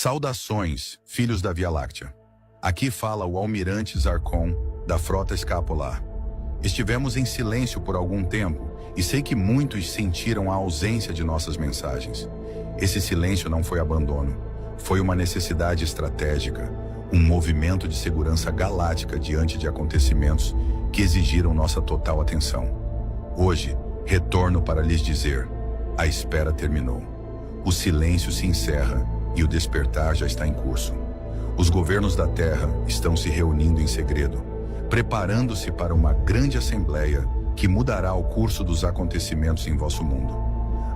Saudações, filhos da Via Láctea. Aqui fala o almirante Zarkon, da frota escapular. Estivemos em silêncio por algum tempo e sei que muitos sentiram a ausência de nossas mensagens. Esse silêncio não foi abandono, foi uma necessidade estratégica, um movimento de segurança galáctica diante de acontecimentos que exigiram nossa total atenção. Hoje, retorno para lhes dizer: a espera terminou. O silêncio se encerra e o despertar já está em curso. Os governos da Terra estão se reunindo em segredo, preparando-se para uma grande assembleia que mudará o curso dos acontecimentos em vosso mundo.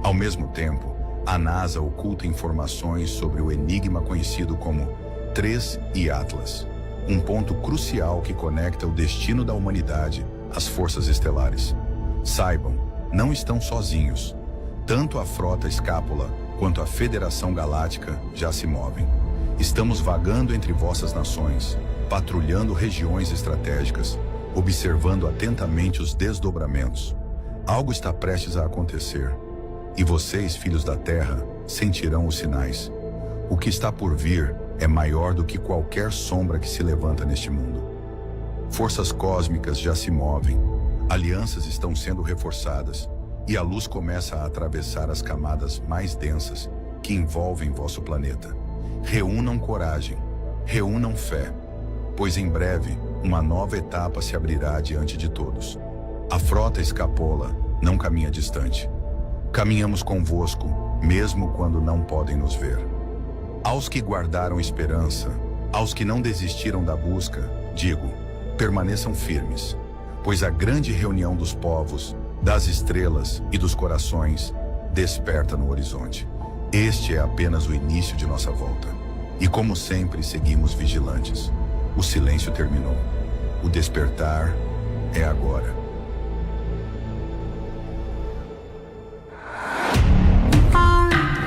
Ao mesmo tempo, a NASA oculta informações sobre o enigma conhecido como 3 e Atlas, um ponto crucial que conecta o destino da humanidade às forças estelares. Saibam, não estão sozinhos. Tanto a frota escápula quanto a Federação Galáctica já se movem. Estamos vagando entre vossas nações, patrulhando regiões estratégicas, observando atentamente os desdobramentos. Algo está prestes a acontecer, e vocês, filhos da Terra, sentirão os sinais. O que está por vir é maior do que qualquer sombra que se levanta neste mundo. Forças cósmicas já se movem, alianças estão sendo reforçadas, e a luz começa a atravessar as camadas mais densas que envolvem vosso planeta. Reúnam coragem, reúnam fé, pois em breve uma nova etapa se abrirá diante de todos. A frota escapola não caminha distante. Caminhamos convosco, mesmo quando não podem nos ver. Aos que guardaram esperança, aos que não desistiram da busca, digo, permaneçam firmes, pois a grande reunião dos povos, das estrelas e dos corações desperta no horizonte. Este é apenas o início de nossa volta. E como sempre, seguimos vigilantes. O silêncio terminou. O despertar é agora.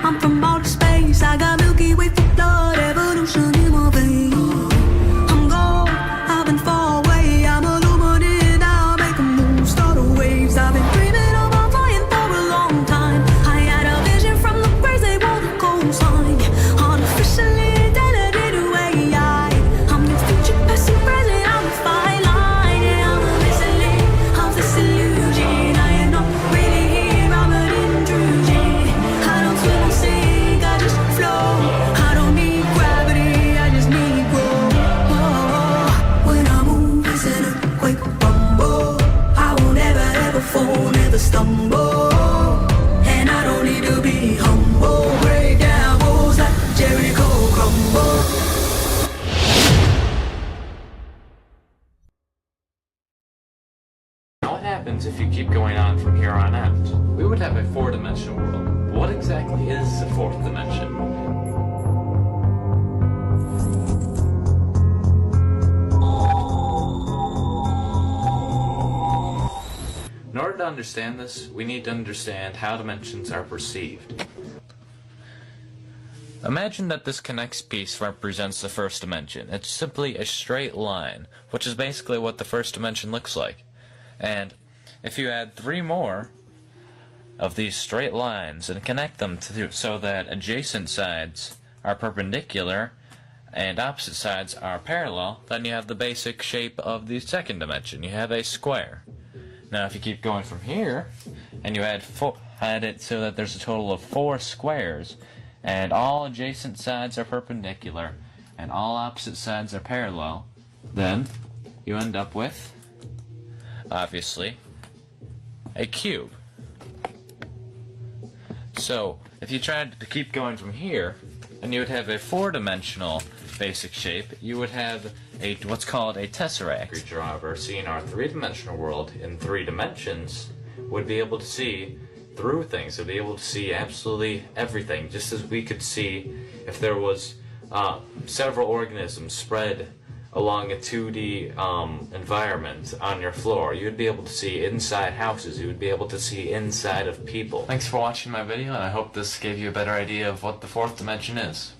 I'm from outer space. I got Milky Way for blood, evolution in my veins. I'm gold, I've been far away. I'm illuminated, I'll make a move, start the waves. I've been dreaming about flying for a long time. I had a vision from the crazy roller coastline. Artificially delegated AI. I'm your future, past and present. I'm a fine line, and I'm a missile of this illusion. I am not really here, I'm an intrusion. I don't swim or sink, I just flow. I don't need gravity, I just need growth. When I move, it's an earthquake rumble. I won't ever fall, never stumble. And I don't need to be humble. Break down walls like Jericho crumble. What happens if you keep going on from here on out? We would have a four-dimensional world. What exactly is the fourth dimension? In order to understand this, we need to understand how dimensions are perceived. Imagine that this connects piece represents the first dimension. It's simply a straight line, which is basically what the first dimension looks like. And if you add 3 more of these straight lines and connect them so that adjacent sides are perpendicular and opposite sides are parallel, then you have the basic shape of the second dimension. You have a square. Now if you keep going from here and you add it so that there's a total of 4 squares and all adjacent sides are perpendicular and all opposite sides are parallel, then you end up with, obviously, a cube. So if you tried to keep going from here, and you would have a 4-dimensional basic shape, you would have what's called a tesseract. Creature, however, seeing our 3-dimensional world in 3 dimensions, would be able to see through things. Would be able to see absolutely everything, just as we could see if there was several organisms spread along a 2D environment on your floor. You would be able to see inside houses. You would be able to see inside of people. Thanks for watching my video, and I hope this gave you a better idea of what the fourth dimension is.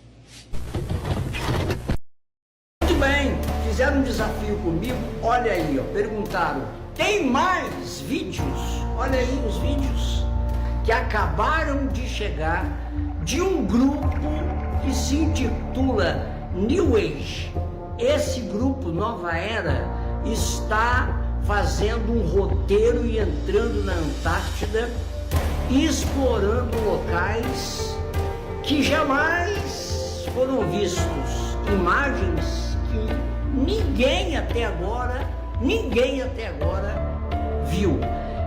Muito bem, fizeram um desafio comigo. Olha aí, ó, perguntaram: tem mais vídeos? Olha aí os vídeos que acabaram de chegar de um grupo que se intitula New Age. Esse grupo Nova Era está fazendo um roteiro e entrando na Antártida, explorando locais que jamais foram vistos, imagens que ninguém até agora viu.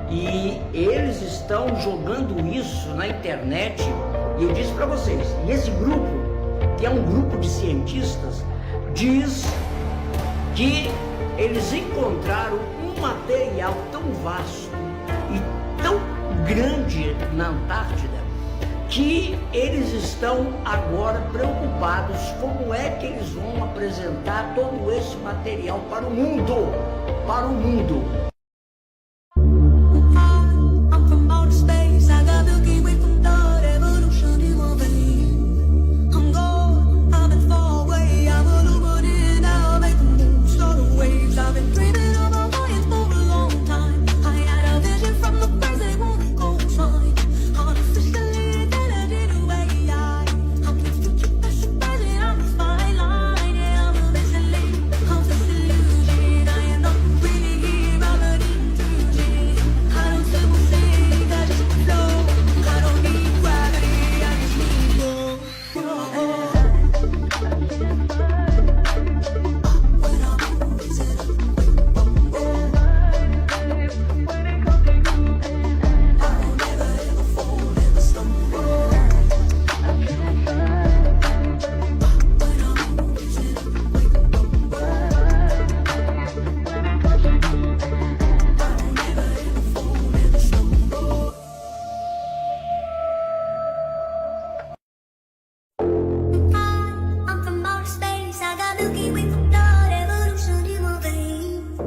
E eles estão jogando isso na internet. E eu disse para vocês, e esse grupo, que é um grupo de cientistas, diz que eles encontraram um material tão vasto e tão grande na Antártida que eles estão agora preocupados como é que eles vão apresentar todo esse material para o mundo, I'm from outer space. I got Milky Way from thought, evolution in my veins. I'm gone, I've been far away. I'm illuminated now, making moves, starting waves. I've been dreaming of a voyage for a long time. I had a vision from the birds, they won't go fine. Artificially intelligent AI. I'm the future, past, present, I'm the fine line. Yeah, I'm a illusion. I am not really here, I'm an intrusion. I don't say we'll sing, I just flow. I don't need gravity, I just need more. When I move, is it a quick bumble? I don't ever fall, never stumble. When I move, is it a quick bumble? I'm from outer space. I got Milky Way from thought, evolution in my veins.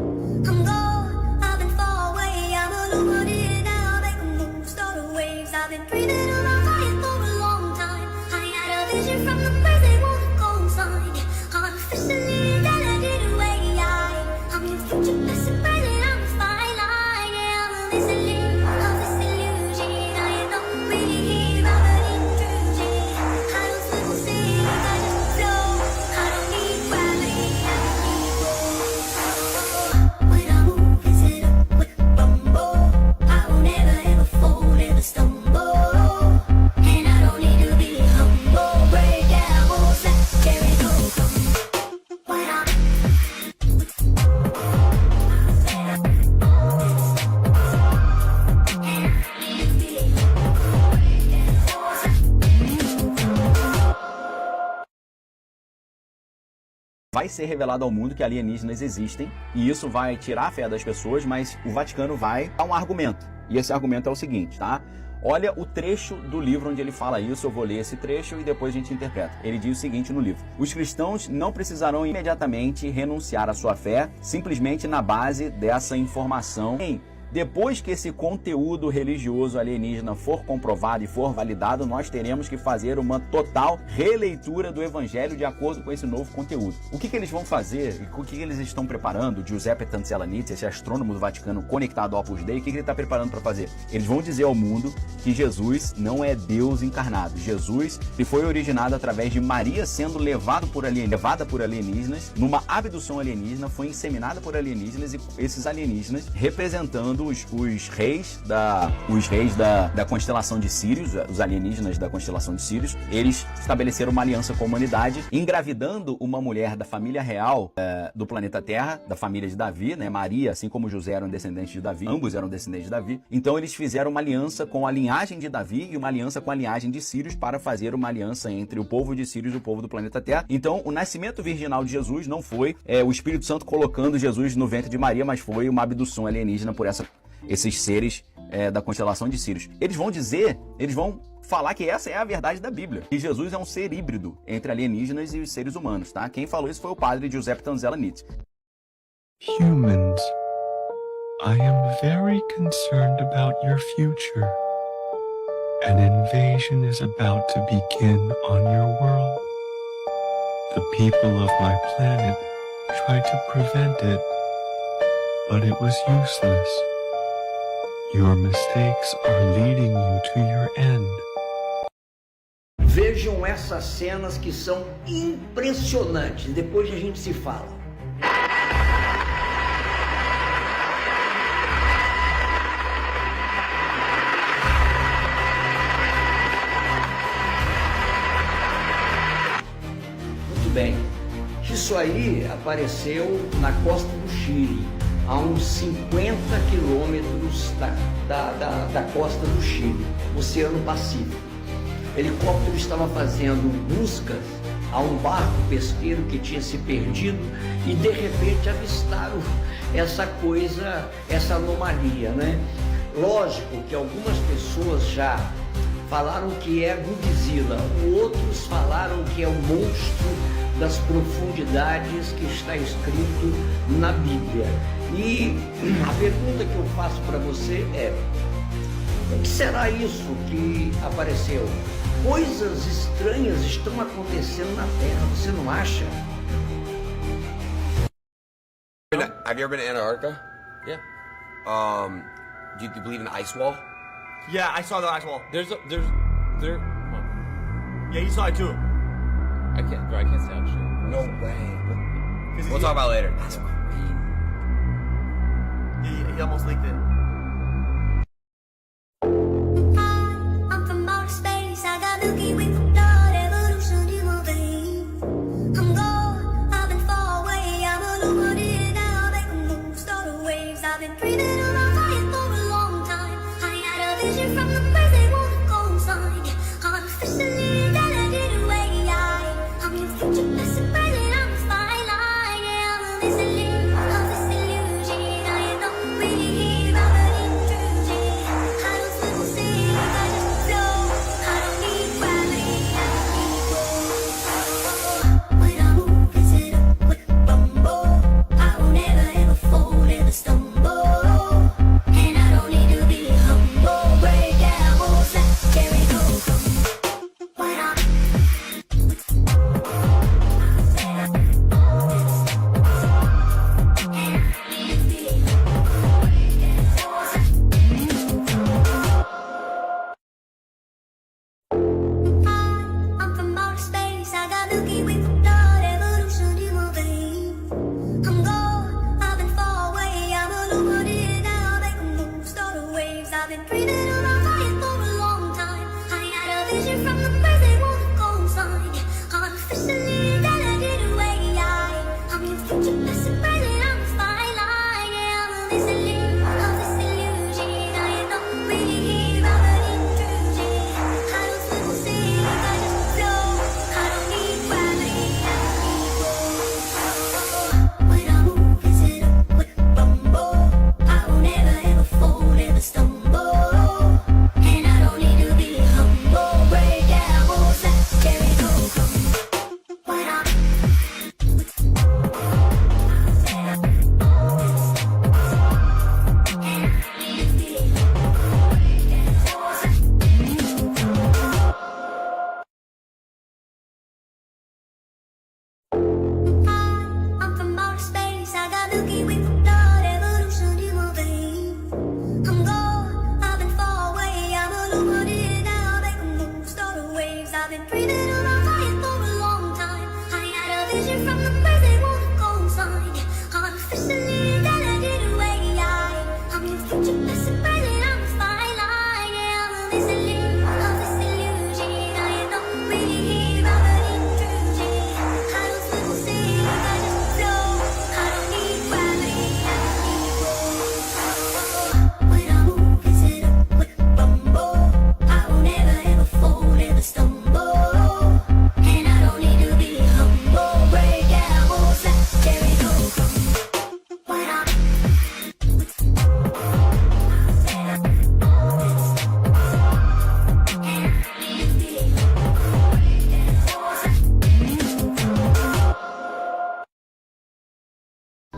I'm gone, I've been far away. I'm illuminated now, making moves, starting waves. I've been dreaming of a fire for a long time. I had a vision from the birds, they won't go fine. Artificially intelligent AI. I'm your future, past, and present. I'm the fine line. Yeah, I'm this illusion. I am not really here. I'm an intrusion. I don't swim or sing, I just flow. I don't need gravity, I just need more. When I move, is it a quick rumble? I will never ever fall, never stumble. And I don't need to be humble. Break down walls like Jericho. When I Vai ser revelado ao mundo que alienígenas existem, e isso vai tirar a fé das pessoas, mas o Vaticano vai dar um argumento. E esse argumento é o seguinte, tá? Olha o trecho do livro onde ele fala isso, eu vou ler esse trecho e depois a gente interpreta. Ele diz o seguinte no livro: os cristãos não precisarão imediatamente renunciar à sua fé, simplesmente na base dessa informação. Depois que esse conteúdo religioso alienígena for comprovado e for validado, nós teremos que fazer uma total releitura do evangelho de acordo com esse novo conteúdo. O que eles vão fazer e o que eles estão preparando? Giuseppe Tanzella-Nitz, esse astrônomo do Vaticano conectado ao Opus Dei, o que ele está preparando para fazer? Eles vão dizer ao mundo que Jesus não é Deus encarnado. Jesus foi originado através de Maria sendo levada por alienígenas, numa abdução alienígena, foi inseminada por alienígenas, e esses alienígenas representando os reis da constelação de Sírios, os alienígenas da constelação de Sírios. Eles estabeleceram uma aliança com a humanidade, engravidando uma mulher da família real do planeta Terra, da família de Davi, né? Maria, assim como José, eram descendentes de Davi, ambos eram descendentes de Davi. Então eles fizeram uma aliança com a linhagem de Davi e uma aliança com a linhagem de Sírios para fazer uma aliança entre o povo de Sírios e o povo do planeta Terra. Então o nascimento virginal de Jesus não foi o Espírito Santo colocando Jesus no ventre de Maria, mas foi uma abdução alienígena por esses seres da constelação de Sírios. Eles vão falar que essa é a verdade da Bíblia, que Jesus é um ser híbrido entre alienígenas e os seres humanos, tá? Quem falou isso foi o padre Giuseppe Tanzella-Nitz. Humans, I am very concerned about your future. An invasion is about to begin on your world. The people of my planet tried to prevent it, but it was useless. Your mistakes are leading you to your end. Vejam essas cenas que são impressionantes. Depois a gente se fala. Muito bem. Isso aí apareceu na costa do Chile, a uns 50 quilômetros da costa do Chile, Oceano Pacífico. O helicóptero estava fazendo buscas a um barco pesqueiro que tinha se perdido e de repente avistaram essa coisa, essa anomalia, né? Lógico que algumas pessoas já falaram que é Godzilla, outros falaram que é o monstro das profundidades que está escrito na Bíblia. E a pergunta que eu faço para você é: o que será isso que apareceu? Coisas estranhas estão acontecendo na Terra, você não acha? Have you ever been to Antarctica? Yeah. Do you believe in the ice wall? Yeah, I saw the ice wall. There. Yeah, you saw it too. I can't say I'm sure. No way. 'Cause We'll talk about it later. That's crazy. Yeah, he almost leaked it. I'm from outer space. I got Milky Way for blood, evolution in my veins. I'm gone, I've been far away. I'm illuminated now, make a move, start the waves. I've been dreaming about flying for a long time. I had a vision from the place they wanna go inside. I'm officially intelligent way. I'm your future, past and present. I'm a spyline. Yeah, I'm a listening of this illusion. I am not really here.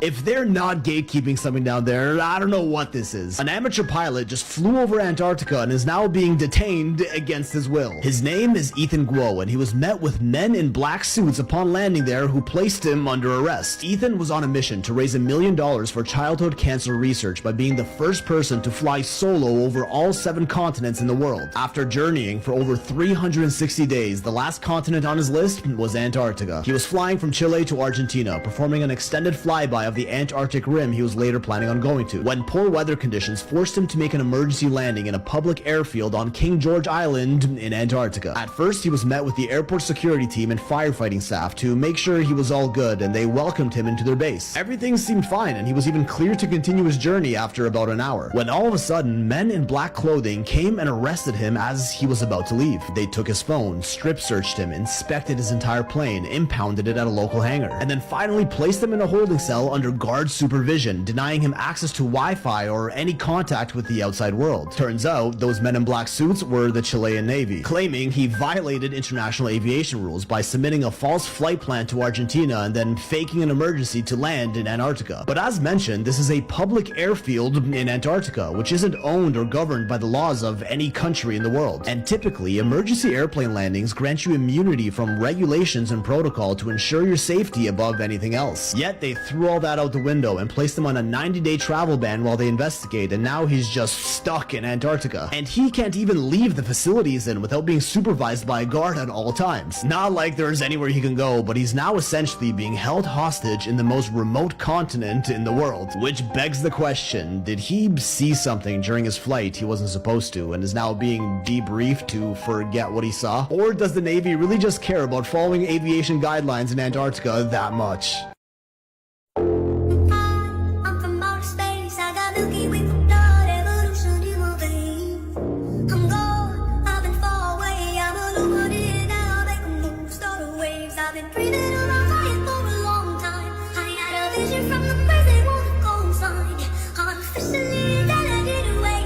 If they're not gatekeeping something down there, I don't know what this is. An amateur pilot just flew over Antarctica and is now being detained against his will. His name is Ethan Guo, and he was met with men in black suits upon landing there who placed him under arrest. Ethan was on a mission to raise $1 million for childhood cancer research by being the first person to fly solo over all 7 continents in the world. After journeying for over 360 days, the last continent on his list was Antarctica. He was flying from Chile to Argentina, performing an extended flyby of the Antarctic rim he was later planning on going to, when poor weather conditions forced him to make an emergency landing in a public airfield on King George Island in Antarctica. At first, he was met with the airport security team and firefighting staff to make sure he was all good, and they welcomed him into their base. Everything seemed fine, and he was even clear to continue his journey after about an hour, when all of a sudden, men in black clothing came and arrested him as he was about to leave. They took his phone, strip searched him, inspected his entire plane, impounded it at a local hangar, and then finally placed him in a holding cell under guard supervision, denying him access to Wi-Fi or any contact with the outside world. Turns out, those men in black suits were the Chilean Navy, claiming he violated international aviation rules by submitting a false flight plan to Argentina and then faking an emergency to land in Antarctica. But as mentioned, this is a public airfield in Antarctica, which isn't owned or governed by the laws of any country in the world. And typically, emergency airplane landings grant you immunity from regulations and protocol to ensure your safety above anything else. Yet they threw all that out the window and placed him on a 90-day travel ban while they investigate, and now he's just stuck in Antarctica. And he can't even leave the facility he's in without being supervised by a guard at all times. Not like there's anywhere he can go, but he's now essentially being held hostage in the most remote continent in the world. Which begs the question, did he see something during his flight he wasn't supposed to and is now being debriefed to forget what he saw? Or does the Navy really just care about following aviation guidelines in Antarctica that much? I'm from outer space, I got Milky Way for blood, evolution in my veins. I'm gone, I've been far away, I'm illuminated now, make a move, start a waves. I've been breathing on my fire for a long time. I had a vision from the present, wanna go inside. I'm officially intelligent away.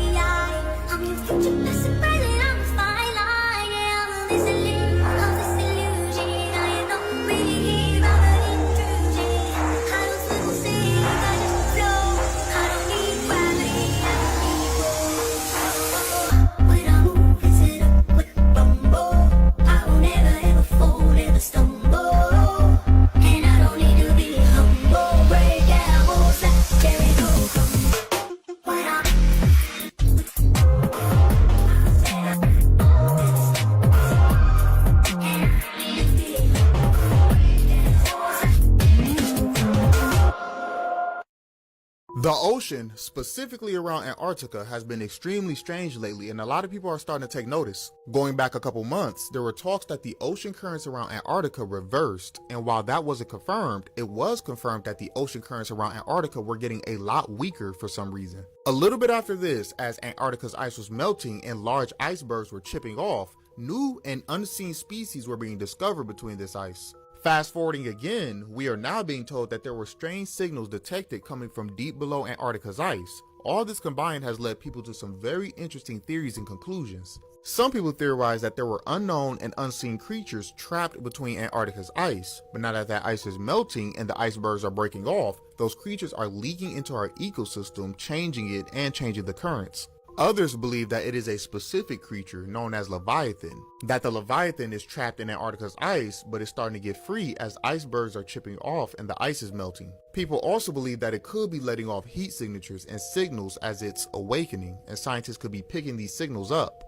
I'm your future, past and present, I'm a fine line. Yeah, I'm a listening of this illusion. I am not really here, I'm an intrusion. I don't swim or sing, I just flow. I don't need gravity, I don't need roll. When I move, it's it up with a rumble. I will never ever fall, never stumble. And I don't need to be humble. Break down walls that Jericho come. When I The ocean, specifically around Antarctica, has been extremely strange lately, and a lot of people are starting to take notice. Going back a couple months, there were talks that the ocean currents around Antarctica reversed, and while that wasn't confirmed, it was confirmed that the ocean currents around Antarctica were getting a lot weaker for some reason. A little bit after this, as Antarctica's ice was melting and large icebergs were chipping off, new and unseen species were being discovered between this ice. Fast forwarding again, we are now being told that there were strange signals detected coming from deep below Antarctica's ice. All this combined has led people to some very interesting theories and conclusions. Some people theorize that there were unknown and unseen creatures trapped between Antarctica's ice, but now that that ice is melting and the icebergs are breaking off, those creatures are leaking into our ecosystem, changing it and changing the currents. Others believe that it is a specific creature known as Leviathan, that the Leviathan is trapped in Antarctica's ice but is starting to get free as icebergs are chipping off and the ice is melting. People also believe that it could be letting off heat signatures and signals as it's awakening, and scientists could be picking these signals up.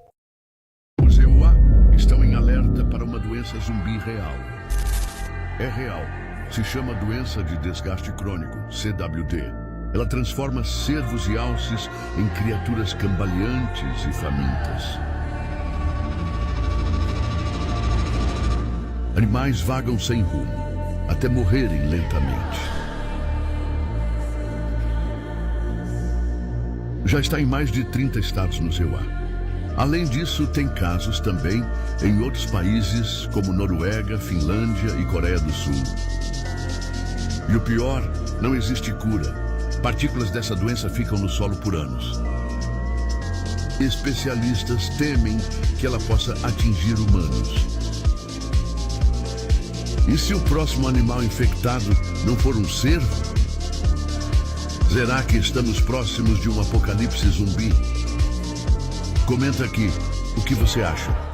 Os EUA estão em alerta para uma doença zumbi real. É real. Se chama doença de desgaste crônico, CWD. Ela transforma cervos e alces em criaturas cambaleantes e famintas. Animais vagam sem rumo, até morrerem lentamente. Já está em mais de 30 estados no EUA. Além disso, tem casos também em outros países como Noruega, Finlândia e Coreia do Sul. E o pior, não existe cura. Partículas dessa doença ficam no solo por anos. Especialistas temem que ela possa atingir humanos. E se o próximo animal infectado não for um cervo, Será que estamos próximos de um apocalipse zumbi? Comenta aqui o que você acha.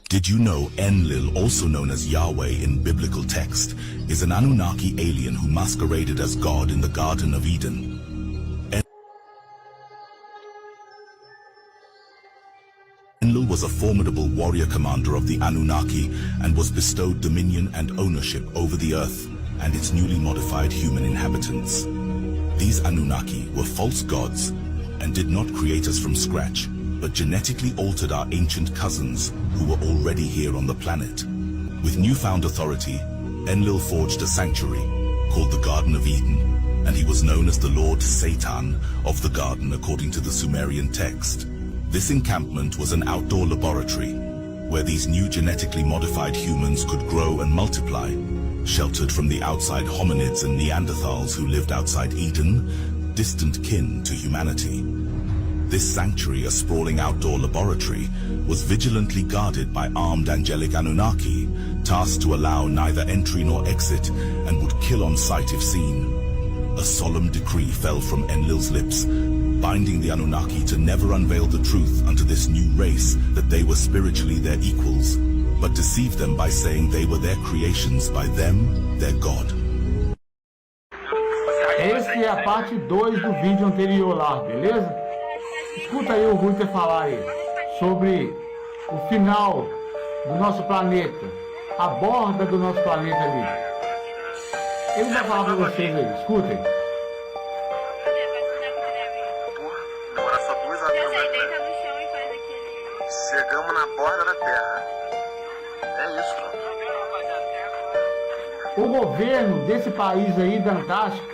Did you know Enlil, also known as Yahweh in biblical text, is an Anunnaki alien who masqueraded as God in the Garden of Eden? Enlil was a formidable warrior commander of the Anunnaki and was bestowed dominion and ownership over the earth and its newly modified human inhabitants. These Anunnaki were false gods and did not create us from scratch, but genetically altered our ancient cousins who were already here on the planet. With newfound authority, Enlil forged a sanctuary called the Garden of Eden, and he was known as the Lord Satan of the garden according to the Sumerian text. This encampment was an outdoor laboratory where these new genetically modified humans could grow and multiply, sheltered from the outside hominids and Neanderthals who lived outside Eden, distant kin to humanity. This sanctuary, a sprawling outdoor laboratory, was vigilantly guarded by armed angelic Anunnaki, tasked to allow neither entry nor exit, and would kill on sight if seen. A solemn decree fell from Enlil's lips, binding the Anunnaki to never unveil the truth unto this new race that they were spiritually their equals, but deceived them by saying they were their creations, by them, their God. Essa é a parte 2 do vídeo anterior lá, beleza? Escuta aí o Rúter falar aí sobre o final do nosso planeta, a borda do nosso planeta ali. Ele vai falar para vocês aí, escutem. Demora só 2 horas. Chegamos na borda da Terra. É isso. O governo desse país aí da Antártica,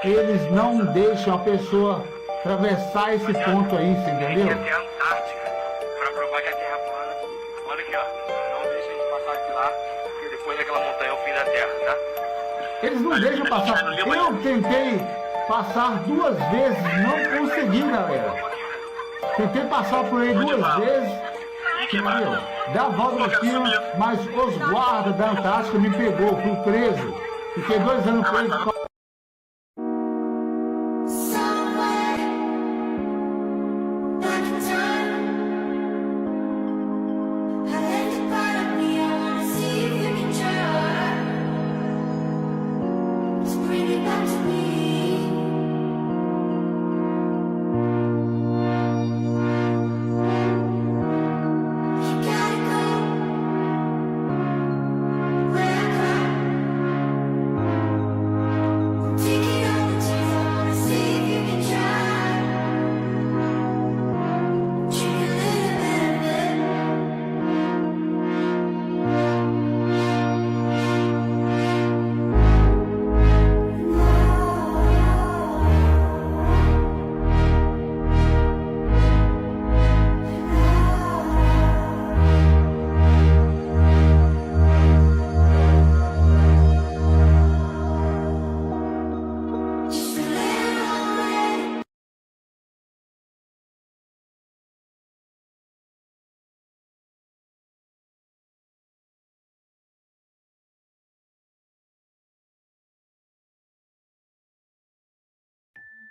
eles não deixam a pessoa atravessar esse ponto aí, você entendeu? Até a Antártica, pra provar que a Terra é plana. Olha aqui, ó. Não deixa a gente passar aqui lá, porque depois daquela montanha é o fim da Terra, tá? Eles não deixam passar. Eu tentei passar 2 vezes, não consegui, galera. Tentei passar por aí 2 vezes, entendeu? Dá a volta por cima, mas os guardas da Antártica me pegou, fui preso. Fiquei 2 anos preso.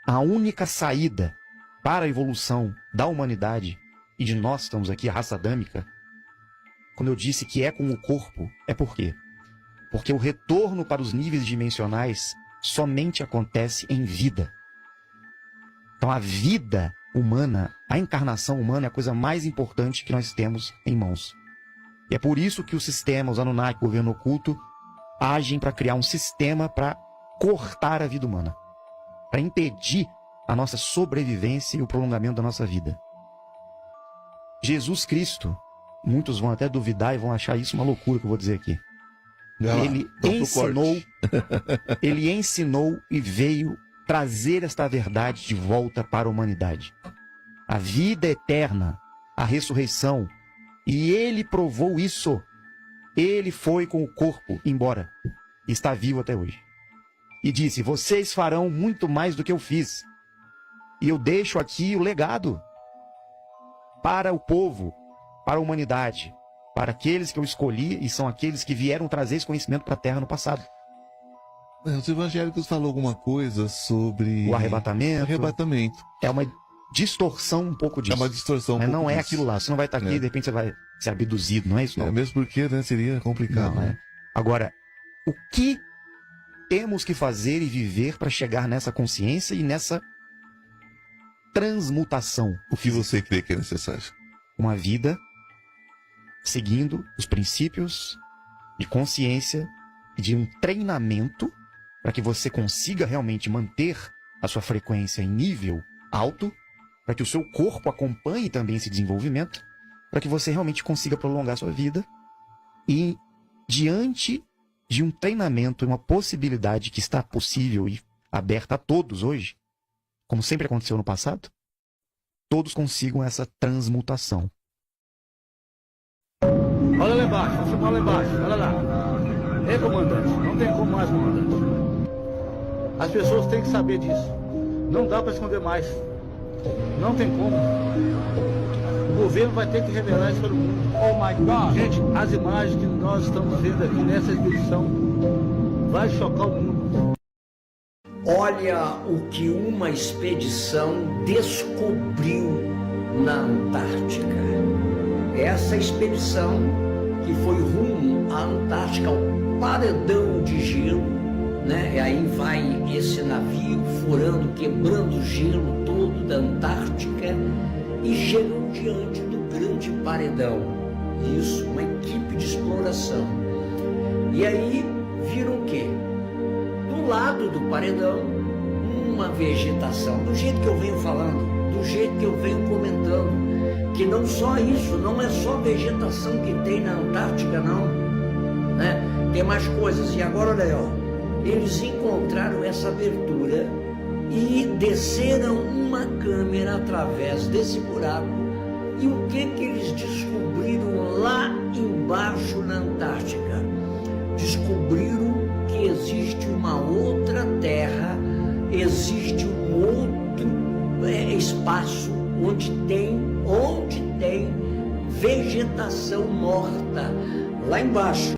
A única saída para a evolução da humanidade, e de nós estamos aqui, a raça adâmica, quando eu disse que é com o corpo, é por quê? Porque o retorno para os níveis dimensionais somente acontece em vida. Então a vida humana, a encarnação humana é a coisa mais importante que nós temos em mãos. E é por isso que o sistema, os Anunnaki, o governo oculto, agem para criar um sistema para cortar a vida humana, para impedir a nossa sobrevivência e o prolongamento da nossa vida. Jesus Cristo, muitos vão até duvidar e vão achar isso uma loucura que eu vou dizer aqui. Ele ensinou e veio trazer esta verdade de volta para a humanidade. A vida eterna, a ressurreição. E ele provou isso. Ele foi com o corpo embora e está vivo até hoje. E disse: vocês farão muito mais do que eu fiz. E eu deixo aqui o legado para o povo, para a humanidade, para aqueles que eu escolhi e são aqueles que vieram trazer esse conhecimento para a Terra no passado. Os evangélicos falam alguma coisa sobre o arrebatamento. Arrebatamento. É uma distorção um pouco disso. É uma distorção. Mas não é aquilo lá. Você não vai estar aqui e de repente você vai ser abduzido, não é isso? Não. É mesmo porque, né, seria complicado. Não, Agora, o que temos que fazer e viver para chegar nessa consciência e nessa transmutação? O que você crê que é necessário? Uma vida seguindo os princípios de consciência e de um treinamento para que você consiga realmente manter a sua frequência em nível alto, para que o seu corpo acompanhe também esse desenvolvimento, para que você realmente consiga prolongar a sua vida e, diante de um treinamento, uma possibilidade que está possível e aberta a todos hoje, como sempre aconteceu no passado, todos consigam essa transmutação. Olha lá embaixo, vamos filmar lá embaixo, olha lá. Ei, comandante, não tem como mais, comandante. As pessoas têm que saber disso. Não dá para esconder mais. Não tem como. O governo vai ter que revelar isso para o mundo. Oh my God! Gente, as imagens que nós estamos vendo aqui nessa expedição vai chocar o mundo. Olha o que uma expedição descobriu na Antártica. Essa expedição que foi rumo à Antártica, ao paredão de gelo, né? E aí vai esse navio furando, quebrando o gelo todo da Antártica e chegam diante do grande paredão. Isso, uma equipe de exploração. E aí viram o quê? Do lado do paredão, uma vegetação, do jeito que eu venho falando, do jeito que eu venho comentando, que não só isso, não é só vegetação que tem na Antártica, não, né? Tem mais coisas. E agora, olha aí, ó, eles encontraram essa abertura e desceram uma câmera através desse buraco. E o que eles descobriram lá embaixo na Antártica? Descobriram que existe uma outra terra, existe um outro espaço onde tem vegetação morta lá embaixo.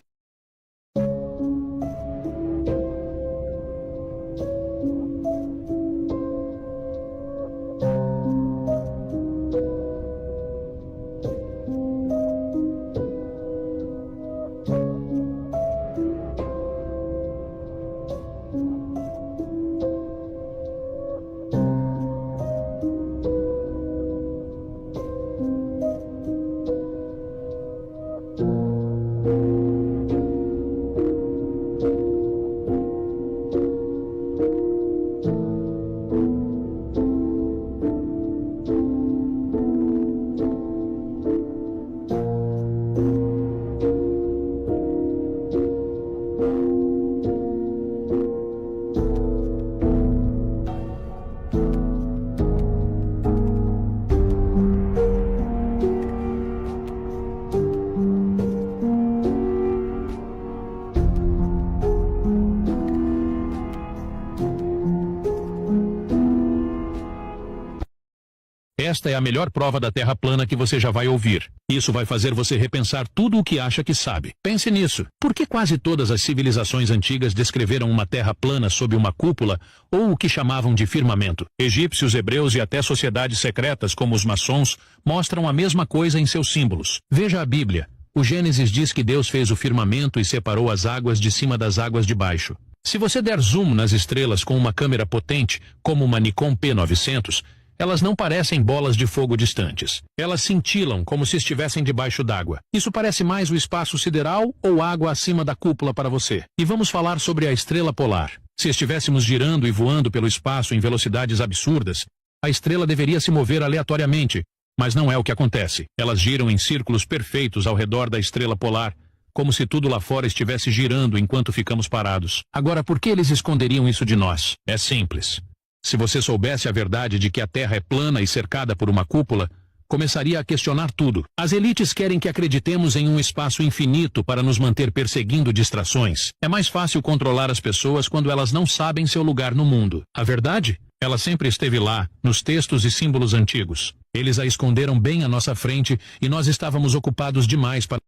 Esta é a melhor prova da Terra plana que você já vai ouvir. Isso vai fazer você repensar tudo o que acha que sabe. Pense nisso. Por que quase todas as civilizações antigas descreveram uma Terra plana sob uma cúpula ou o que chamavam de firmamento? Egípcios, hebreus e até sociedades secretas como os maçons mostram a mesma coisa em seus símbolos. Veja a Bíblia. O Gênesis diz que Deus fez o firmamento e separou as águas de cima das águas de baixo. Se você der zoom nas estrelas com uma câmera potente, como uma Nikon P900, elas não parecem bolas de fogo distantes. Elas cintilam como se estivessem debaixo d'água. Isso parece mais o espaço sideral ou água acima da cúpula para você. E vamos falar sobre a estrela polar. Se estivéssemos girando e voando pelo espaço em velocidades absurdas, a estrela deveria se mover aleatoriamente, mas não é o que acontece. Elas giram em círculos perfeitos ao redor da estrela polar, como se tudo lá fora estivesse girando enquanto ficamos parados. Agora, por que eles esconderiam isso de nós? É simples. Se você soubesse a verdade de que a Terra é plana e cercada por uma cúpula, começaria a questionar tudo. As elites querem que acreditemos em um espaço infinito para nos manter perseguindo distrações. É mais fácil controlar as pessoas quando elas não sabem seu lugar no mundo. A verdade? Ela sempre esteve lá, nos textos e símbolos antigos. Eles a esconderam bem à nossa frente e nós estávamos ocupados demais para...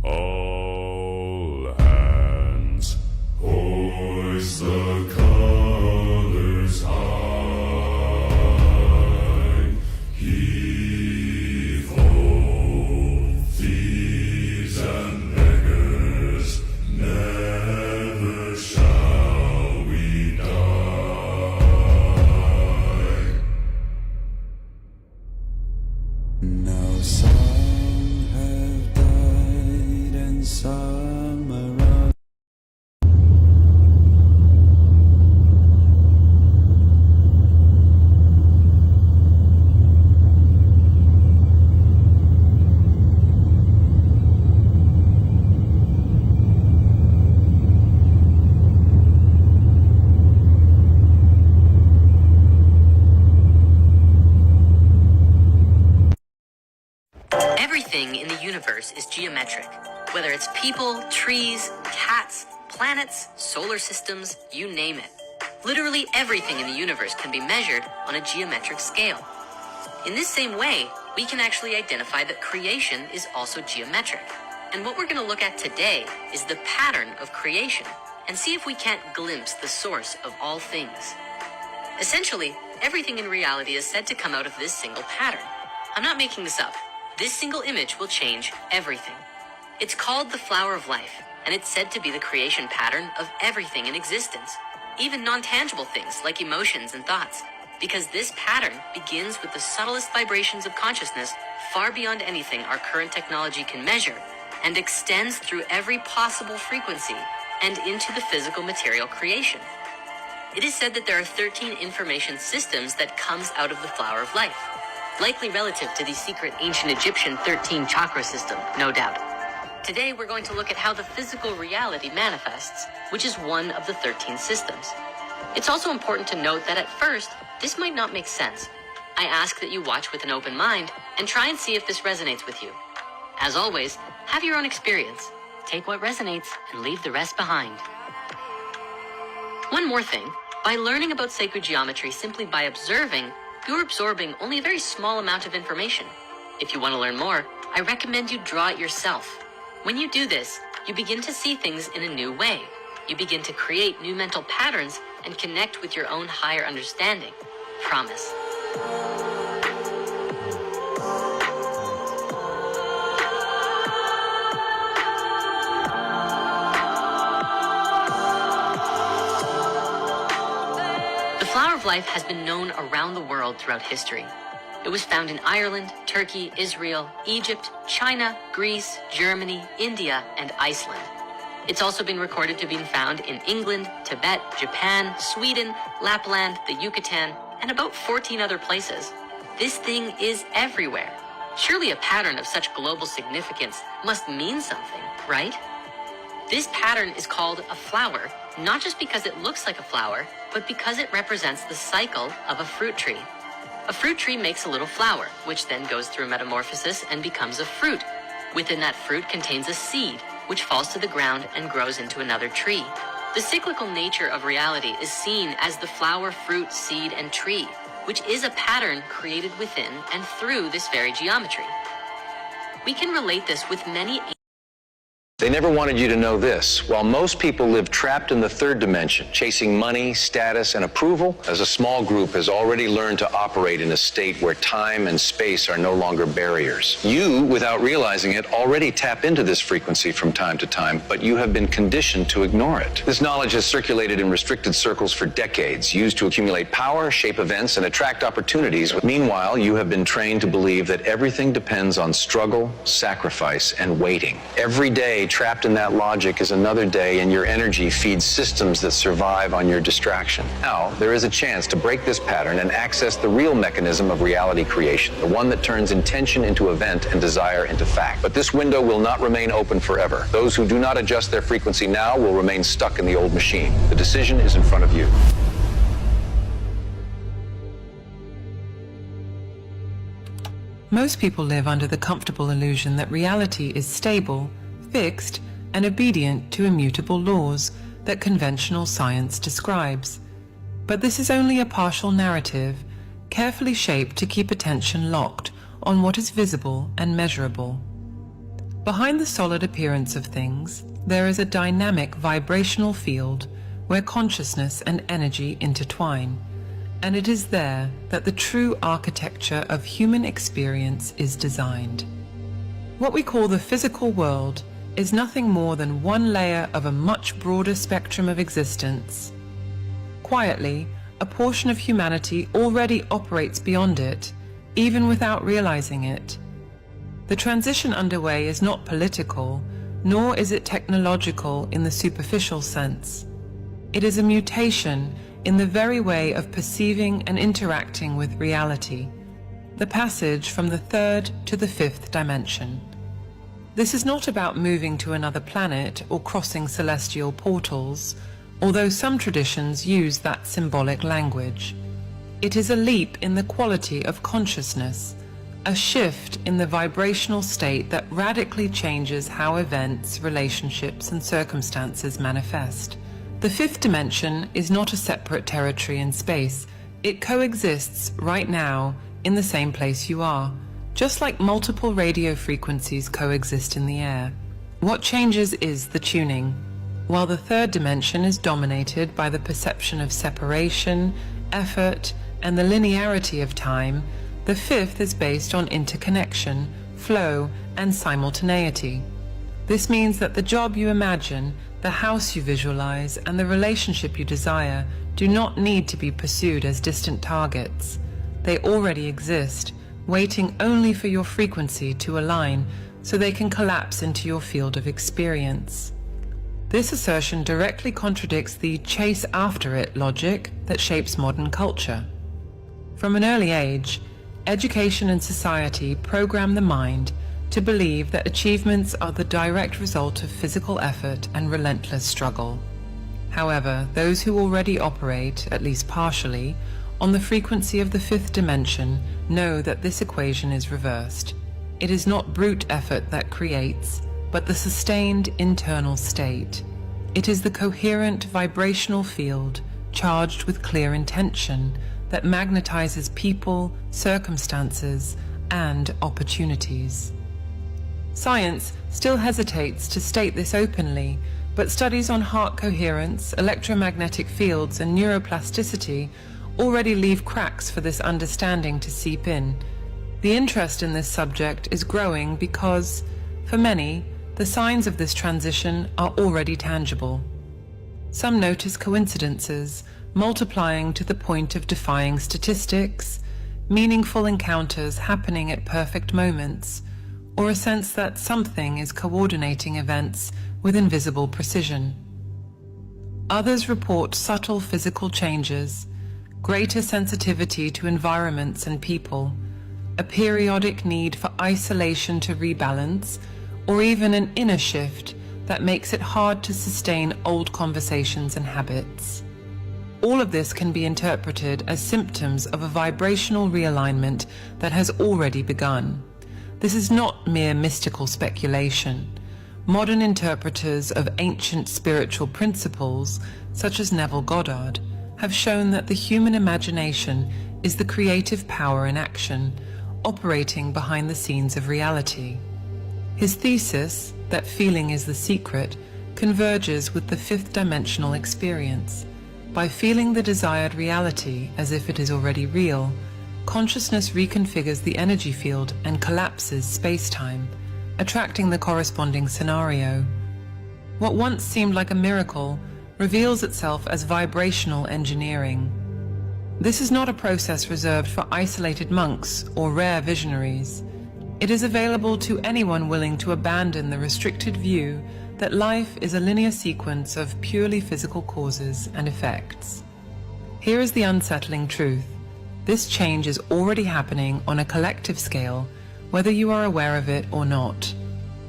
All hands, hoist the colors high. Heave ho, thieves and beggars, never shall we die. Now some have died and some are Everything in the universe is geometric. Whether it's people, trees, cats, planets, solar systems, you name it. Literally everything in the universe can be measured on a geometric scale. In this same way, we can actually identify that creation is also geometric. And what we're going to look at today is the pattern of creation and see if we can't glimpse the source of all things. Essentially, everything in reality is said to come out of this single pattern. I'm not making this up. This single image will change everything. It's called the flower of life, and it's said to be the creation pattern of everything in existence, even non-tangible things like emotions and thoughts, because this pattern begins with the subtlest vibrations of consciousness far beyond anything our current technology can measure, and extends through every possible frequency and into the physical material creation. It is said that there are 13 information systems that comes out of the flower of life, likely relative to the secret ancient Egyptian 13 chakra system, no doubt. Today, we're going to look at how the physical reality manifests, which is one of the 13 systems. It's also important to note that at first, this might not make sense. I ask that you watch with an open mind and try and see if this resonates with you. As always, have your own experience. Take what resonates and leave the rest behind. One more thing, by learning about sacred geometry simply by observing, you're absorbing only a very small amount of information. If you want to learn more, I recommend you draw it yourself. When you do this, you begin to see things in a new way. You begin to create new mental patterns and connect with your own higher understanding. Promise. The flower of life has been known around the world throughout history. It was found in Ireland, Turkey, Israel, Egypt, China, Greece, Germany, India, and Iceland. It's also been recorded to be found in England, Tibet, Japan, Sweden, Lapland, the Yucatan, and about 14 other places. This thing is everywhere. Surely a pattern of such global significance must mean something, right? This pattern is called a flower, not just because it looks like a flower, but because it represents the cycle of a fruit tree. A fruit tree makes a little flower, which then goes through metamorphosis and becomes a fruit. Within that fruit contains a seed, which falls to the ground and grows into another tree. The cyclical nature of reality is seen as the flower, fruit, seed, and tree, which is a pattern created within and through this very geometry. We can relate this with many. They never wanted you to know this. While most people live trapped in the third dimension, chasing money, status, and approval, as a small group has already learned to operate in a state where time and space are no longer barriers. You, without realizing it, already tap into this frequency from time to time, but you have been conditioned to ignore it. This knowledge has circulated in restricted circles for decades, used to accumulate power, shape events, and attract opportunities. Meanwhile, you have been trained to believe that everything depends on struggle, sacrifice, and waiting. Every day, trapped in that logic is another day, and your energy feeds systems that survive on your distraction. Now, there is a chance to break this pattern and access the real mechanism of reality creation, the one that turns intention into event and desire into fact. But this window will not remain open forever. Those who do not adjust their frequency now will remain stuck in the old machine. The decision is in front of you. Most people live under the comfortable illusion that reality is stable, fixed, and obedient to immutable laws that conventional science describes. But this is only a partial narrative, carefully shaped to keep attention locked on what is visible and measurable. Behind the solid appearance of things, there is a dynamic vibrational field where consciousness and energy intertwine, and it is there that the true architecture of human experience is designed. What we call the physical world is nothing more than one layer of a much broader spectrum of existence. Quietly, a portion of humanity already operates beyond it, even without realizing it. The transition underway is not political, nor is it technological in the superficial sense. It is a mutation in the very way of perceiving and interacting with reality, the passage from the third to the fifth dimension. This is not about moving to another planet or crossing celestial portals, although some traditions use that symbolic language. It is a leap in the quality of consciousness, a shift in the vibrational state that radically changes how events, relationships, and circumstances manifest. The fifth dimension is not a separate territory in space. It coexists right now in the same place you are, just like multiple radio frequencies coexist in the air. What changes is the tuning. While the third dimension is dominated by the perception of separation, effort, and the linearity of time, the fifth is based on interconnection, flow, and simultaneity. This means that the job you imagine, the house you visualize, and the relationship you desire do not need to be pursued as distant targets. They already exist, waiting only for your frequency to align so they can collapse into your field of experience. This assertion directly contradicts the chase after it logic that shapes modern culture. From an early age, education and society program the mind to believe that achievements are the direct result of physical effort and relentless struggle. However, those who already operate, at least partially, on the frequency of the fifth dimension know that this equation is reversed. It is not brute effort that creates, but the sustained internal state. It is the coherent vibrational field, charged with clear intention, that magnetizes people, circumstances, and opportunities. Science still hesitates to state this openly, but studies on heart coherence, electromagnetic fields, and neuroplasticity already leave cracks for this understanding to seep in. The interest in this subject is growing because, for many, the signs of this transition are already tangible. Some notice coincidences, multiplying to the point of defying statistics, meaningful encounters happening at perfect moments, or a sense that something is coordinating events with invisible precision. Others report subtle physical changes, greater sensitivity to environments and people, a periodic need for isolation to rebalance, or even an inner shift that makes it hard to sustain old conversations and habits. All of this can be interpreted as symptoms of a vibrational realignment that has already begun. This is not mere mystical speculation. Modern interpreters of ancient spiritual principles, such as Neville Goddard, have shown that the human imagination is the creative power in action, operating behind the scenes of reality. His thesis, that feeling is the secret, converges with the fifth dimensional experience. By feeling the desired reality as if it is already real, consciousness reconfigures the energy field and collapses space-time, attracting the corresponding scenario. What once seemed like a miracle reveals itself as vibrational engineering. This is not a process reserved for isolated monks or rare visionaries. It is available to anyone willing to abandon the restricted view that life is a linear sequence of purely physical causes and effects. Here is the unsettling truth. This change is already happening on a collective scale, whether you are aware of it or not.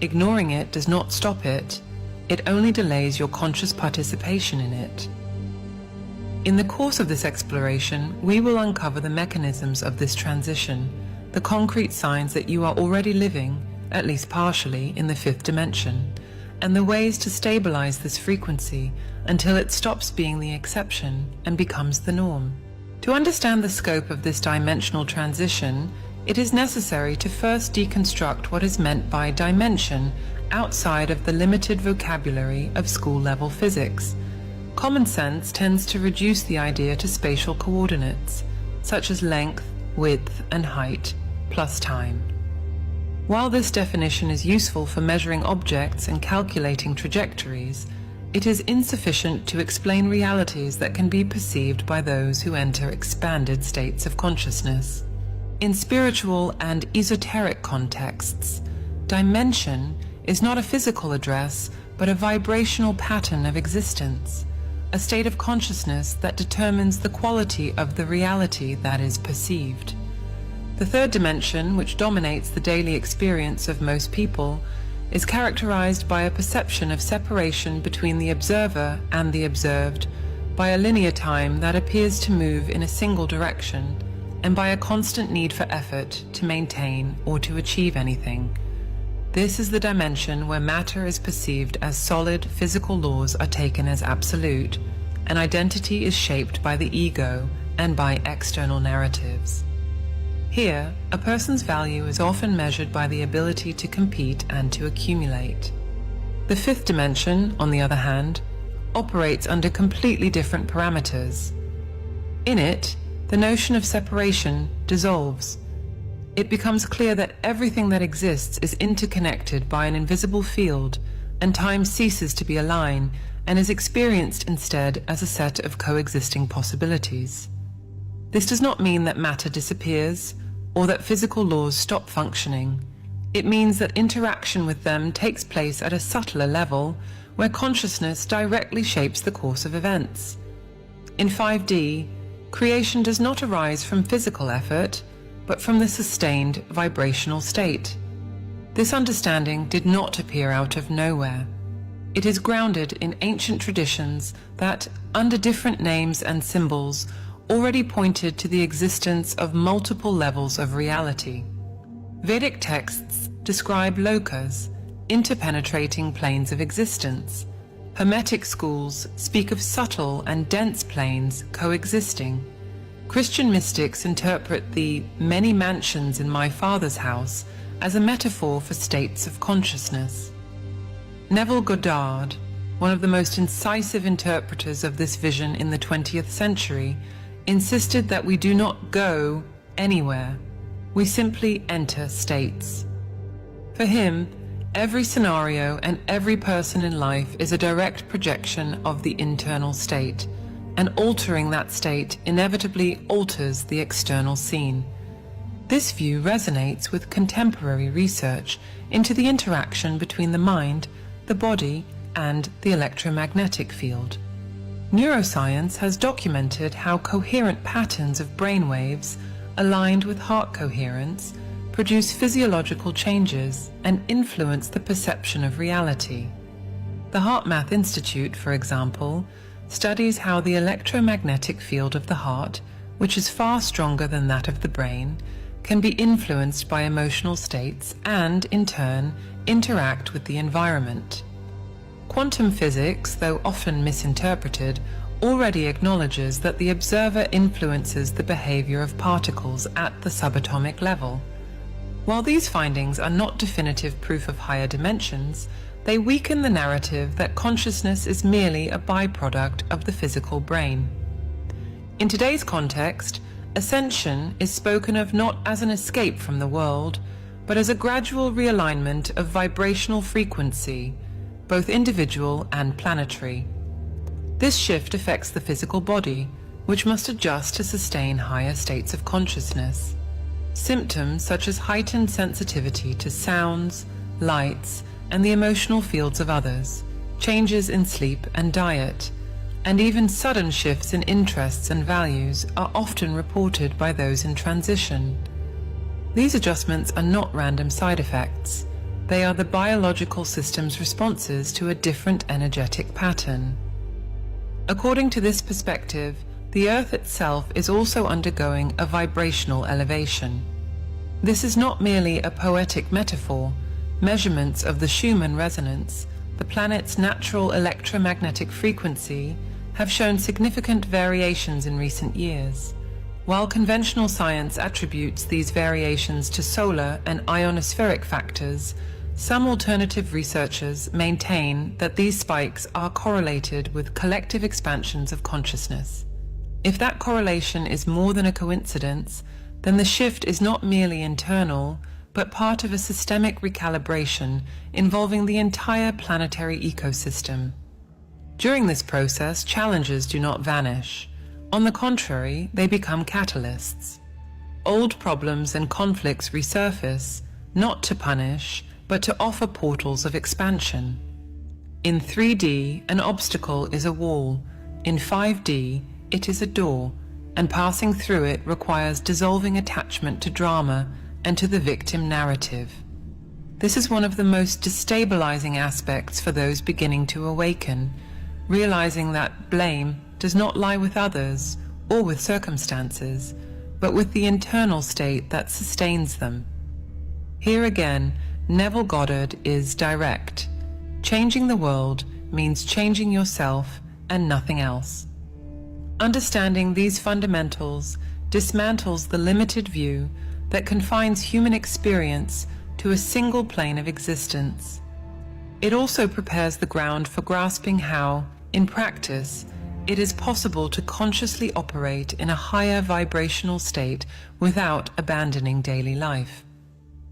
Ignoring it does not stop it. It only delays your conscious participation in it. In the course of this exploration, we will uncover the mechanisms of this transition, the concrete signs that you are already living, at least partially, in the fifth dimension, and the ways to stabilize this frequency until it stops being the exception and becomes the norm. To understand the scope of this dimensional transition, it is necessary to first deconstruct what is meant by dimension outside of the limited vocabulary of school-level physics. Common sense tends to reduce the idea to spatial coordinates, such as length, width, and height, plus time. While this definition is useful for measuring objects and calculating trajectories, it is insufficient to explain realities that can be perceived by those who enter expanded states of consciousness. In spiritual and esoteric contexts, dimension is not a physical address, but a vibrational pattern of existence, a state of consciousness that determines the quality of the reality that is perceived. The third dimension, which dominates the daily experience of most people, is characterized by a perception of separation between the observer and the observed, by a linear time that appears to move in a single direction, and by a constant need for effort to maintain or to achieve anything. This is the dimension where matter is perceived as solid, physical laws are taken as absolute, and identity is shaped by the ego and by external narratives. Here, a person's value is often measured by the ability to compete and to accumulate. The fifth dimension, on the other hand, operates under completely different parameters. In it, the notion of separation dissolves. It becomes clear that everything that exists is interconnected by an invisible field, and time ceases to be a line and is experienced instead as a set of coexisting possibilities. This does not mean that matter disappears or that physical laws stop functioning. It means that interaction with them takes place at a subtler level where consciousness directly shapes the course of events. In 5D, creation does not arise from physical effort, but from the sustained vibrational state. This understanding did not appear out of nowhere. It is grounded in ancient traditions that, under different names and symbols, already pointed to the existence of multiple levels of reality. Vedic texts describe lokas, interpenetrating planes of existence. Hermetic schools speak of subtle and dense planes coexisting. Christian mystics interpret the many mansions in my Father's house as a metaphor for states of consciousness. Neville Goddard, one of the most incisive interpreters of this vision in the 20th century, insisted that we do not go anywhere, we simply enter states. For him, every scenario and every person in life is a direct projection of the internal state, and altering that state inevitably alters the external scene. This view resonates with contemporary research into the interaction between the mind, the body, and the electromagnetic field. Neuroscience has documented how coherent patterns of brainwaves, aligned with heart coherence, produce physiological changes and influence the perception of reality. The HeartMath Institute, for example, studies how the electromagnetic field of the heart, which is far stronger than that of the brain, can be influenced by emotional states and, in turn, interact with the environment. Quantum physics, though often misinterpreted, already acknowledges that the observer influences the behavior of particles at the subatomic level. While these findings are not definitive proof of higher dimensions, they weaken the narrative that consciousness is merely a byproduct of the physical brain. In today's context, ascension is spoken of not as an escape from the world, but as a gradual realignment of vibrational frequency, both individual and planetary. This shift affects the physical body, which must adjust to sustain higher states of consciousness. Symptoms such as heightened sensitivity to sounds, lights, and the emotional fields of others, changes in sleep and diet, and even sudden shifts in interests and values are often reported by those in transition. These adjustments are not random side effects. They are the biological system's responses to a different energetic pattern. According to this perspective, the Earth itself is also undergoing a vibrational elevation. This is not merely a poetic metaphor. Measurements of the Schumann resonance, the planet's natural electromagnetic frequency, have shown significant variations in recent years. While conventional science attributes these variations to solar and ionospheric factors, some alternative researchers maintain that these spikes are correlated with collective expansions of consciousness. If that correlation is more than a coincidence, then the shift is not merely internal, but part of a systemic recalibration involving the entire planetary ecosystem. During this process, challenges do not vanish. On the contrary, they become catalysts. Old problems and conflicts resurface, not to punish, but to offer portals of expansion. In 3D, an obstacle is a wall. In 5D, it is a door, and passing through it requires dissolving attachment to drama and to the victim narrative. This is one of the most destabilizing aspects for those beginning to awaken, realizing that blame does not lie with others or with circumstances, but with the internal state that sustains them. Here again, Neville Goddard is direct. Changing the world means changing yourself and nothing else. Understanding these fundamentals dismantles the limited view that confines human experience to a single plane of existence. It also prepares the ground for grasping how, in practice, it is possible to consciously operate in a higher vibrational state without abandoning daily life.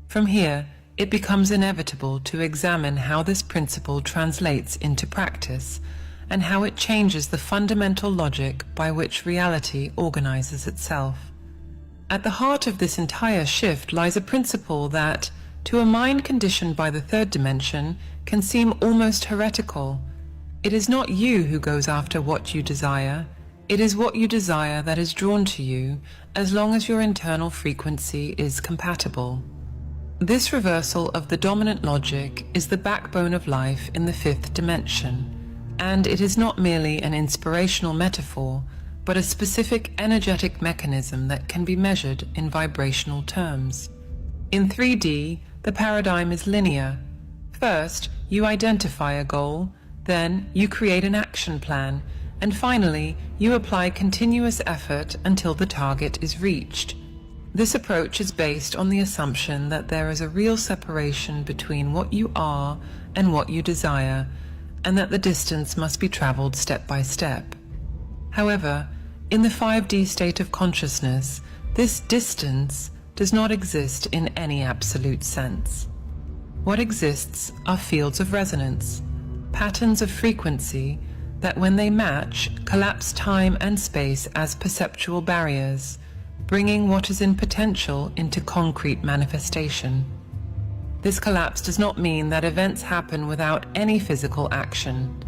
From here, it becomes inevitable to examine how this principle translates into practice and how it changes the fundamental logic by which reality organizes itself. At the heart of this entire shift lies a principle that, to a mind conditioned by the third dimension, can seem almost heretical. It is not you who goes after what you desire. It is what you desire that is drawn to you, as long as your internal frequency is compatible. This reversal of the dominant logic is the backbone of life in the fifth dimension, and it is not merely an inspirational metaphor, but a specific energetic mechanism that can be measured in vibrational terms. In 3D, the paradigm is linear. First, you identify a goal, then you create an action plan, and finally, you apply continuous effort until the target is reached. This approach is based on the assumption that there is a real separation between what you are and what you desire, and that the distance must be traveled step by step. However, in the 5D state of consciousness, this distance does not exist in any absolute sense. What exists are fields of resonance, patterns of frequency that, when they match, collapse time and space as perceptual barriers, bringing what is in potential into concrete manifestation. This collapse does not mean that events happen without any physical action.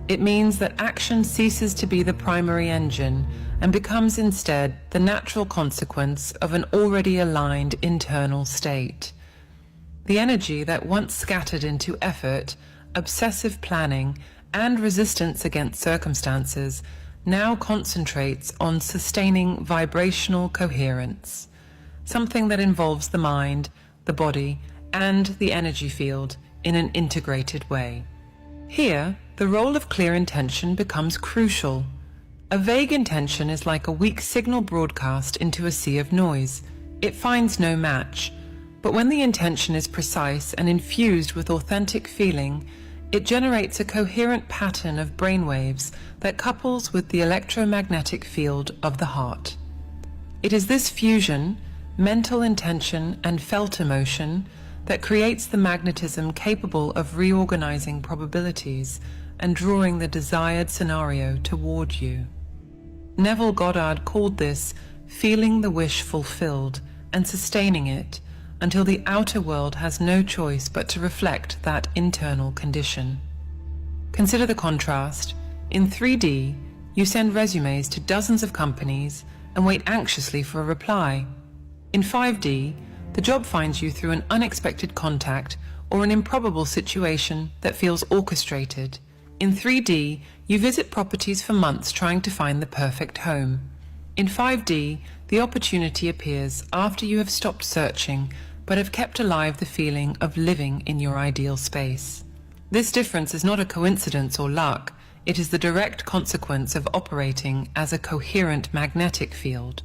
It means that action ceases to be the primary engine and becomes instead the natural consequence of an already aligned internal state. The energy that once scattered into effort, obsessive planning, and resistance against circumstances now concentrates on sustaining vibrational coherence, something that involves the mind, the body, and the energy field in an integrated way. Here, the role of clear intention becomes crucial. A vague intention is like a weak signal broadcast into a sea of noise. It finds no match, but when the intention is precise and infused with authentic feeling, it generates a coherent pattern of brainwaves that couples with the electromagnetic field of the heart. It is this fusion, mental intention and felt emotion, that creates the magnetism capable of reorganizing probabilities and drawing the desired scenario toward you. Neville Goddard called this feeling the wish fulfilled and sustaining it until the outer world has no choice but to reflect that internal condition. Consider the contrast. In 3D, you send resumes to dozens of companies and wait anxiously for a reply. In 5D, the job finds you through an unexpected contact or an improbable situation that feels orchestrated. In 3D, you visit properties for months trying to find the perfect home. In 5D, the opportunity appears after you have stopped searching but have kept alive the feeling of living in your ideal space. This difference is not a coincidence or luck, it is the direct consequence of operating as a coherent magnetic field.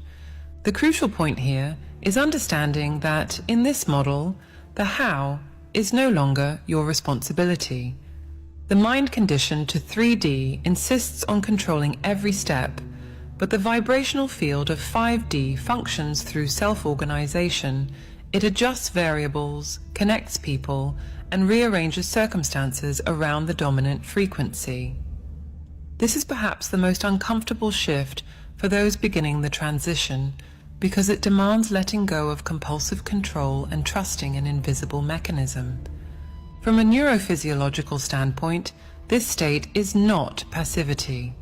The crucial point here is understanding that in this model, the how is no longer your responsibility. The mind conditioned to 3D insists on controlling every step, but the vibrational field of 5D functions through self-organization. It adjusts variables, connects people, and rearranges circumstances around the dominant frequency. This is perhaps the most uncomfortable shift for those beginning the transition, because it demands letting go of compulsive control and trusting an invisible mechanism. From a neurophysiological standpoint, this state is not passivity.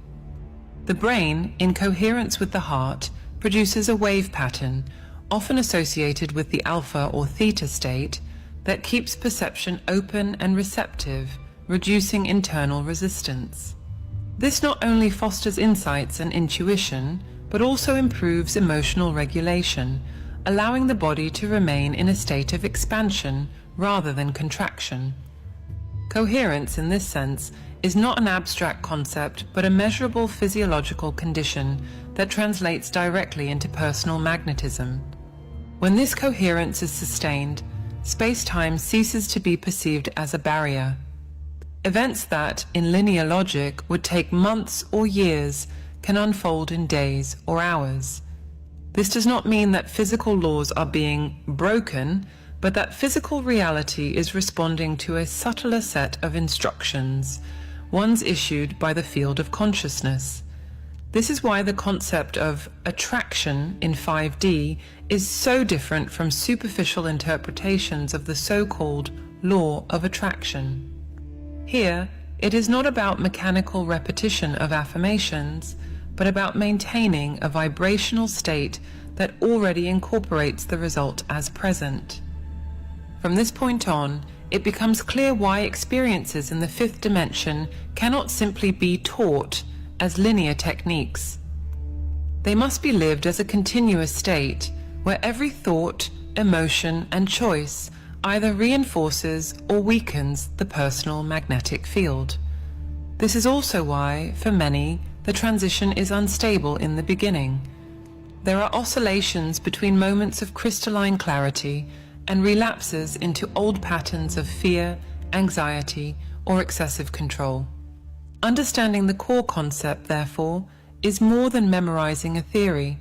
The brain, in coherence with the heart, produces a wave pattern, often associated with the alpha or theta state, that keeps perception open and receptive, reducing internal resistance. This not only fosters insights and intuition, but also improves emotional regulation, allowing the body to remain in a state of expansion rather than contraction. Coherence, in this sense, is not an abstract concept, but a measurable physiological condition that translates directly into personal magnetism. When this coherence is sustained, space-time ceases to be perceived as a barrier. Events that, in linear logic, would take months or years can unfold in days or hours. This does not mean that physical laws are being broken, but that physical reality is responding to a subtler set of instructions, ones issued by the field of consciousness. This is why the concept of attraction in 5D is so different from superficial interpretations of the so-called law of attraction. Here, it is not about mechanical repetition of affirmations, but about maintaining a vibrational state that already incorporates the result as present. From this point on, it becomes clear why experiences in the fifth dimension cannot simply be taught as linear techniques. They must be lived as a continuous state where every thought, emotion, and choice either reinforces or weakens the personal magnetic field. This is also why, for many, the transition is unstable in the beginning. There are oscillations between moments of crystalline clarity and relapses into old patterns of fear, anxiety, or excessive control. Understanding the core concept, therefore, is more than memorizing a theory.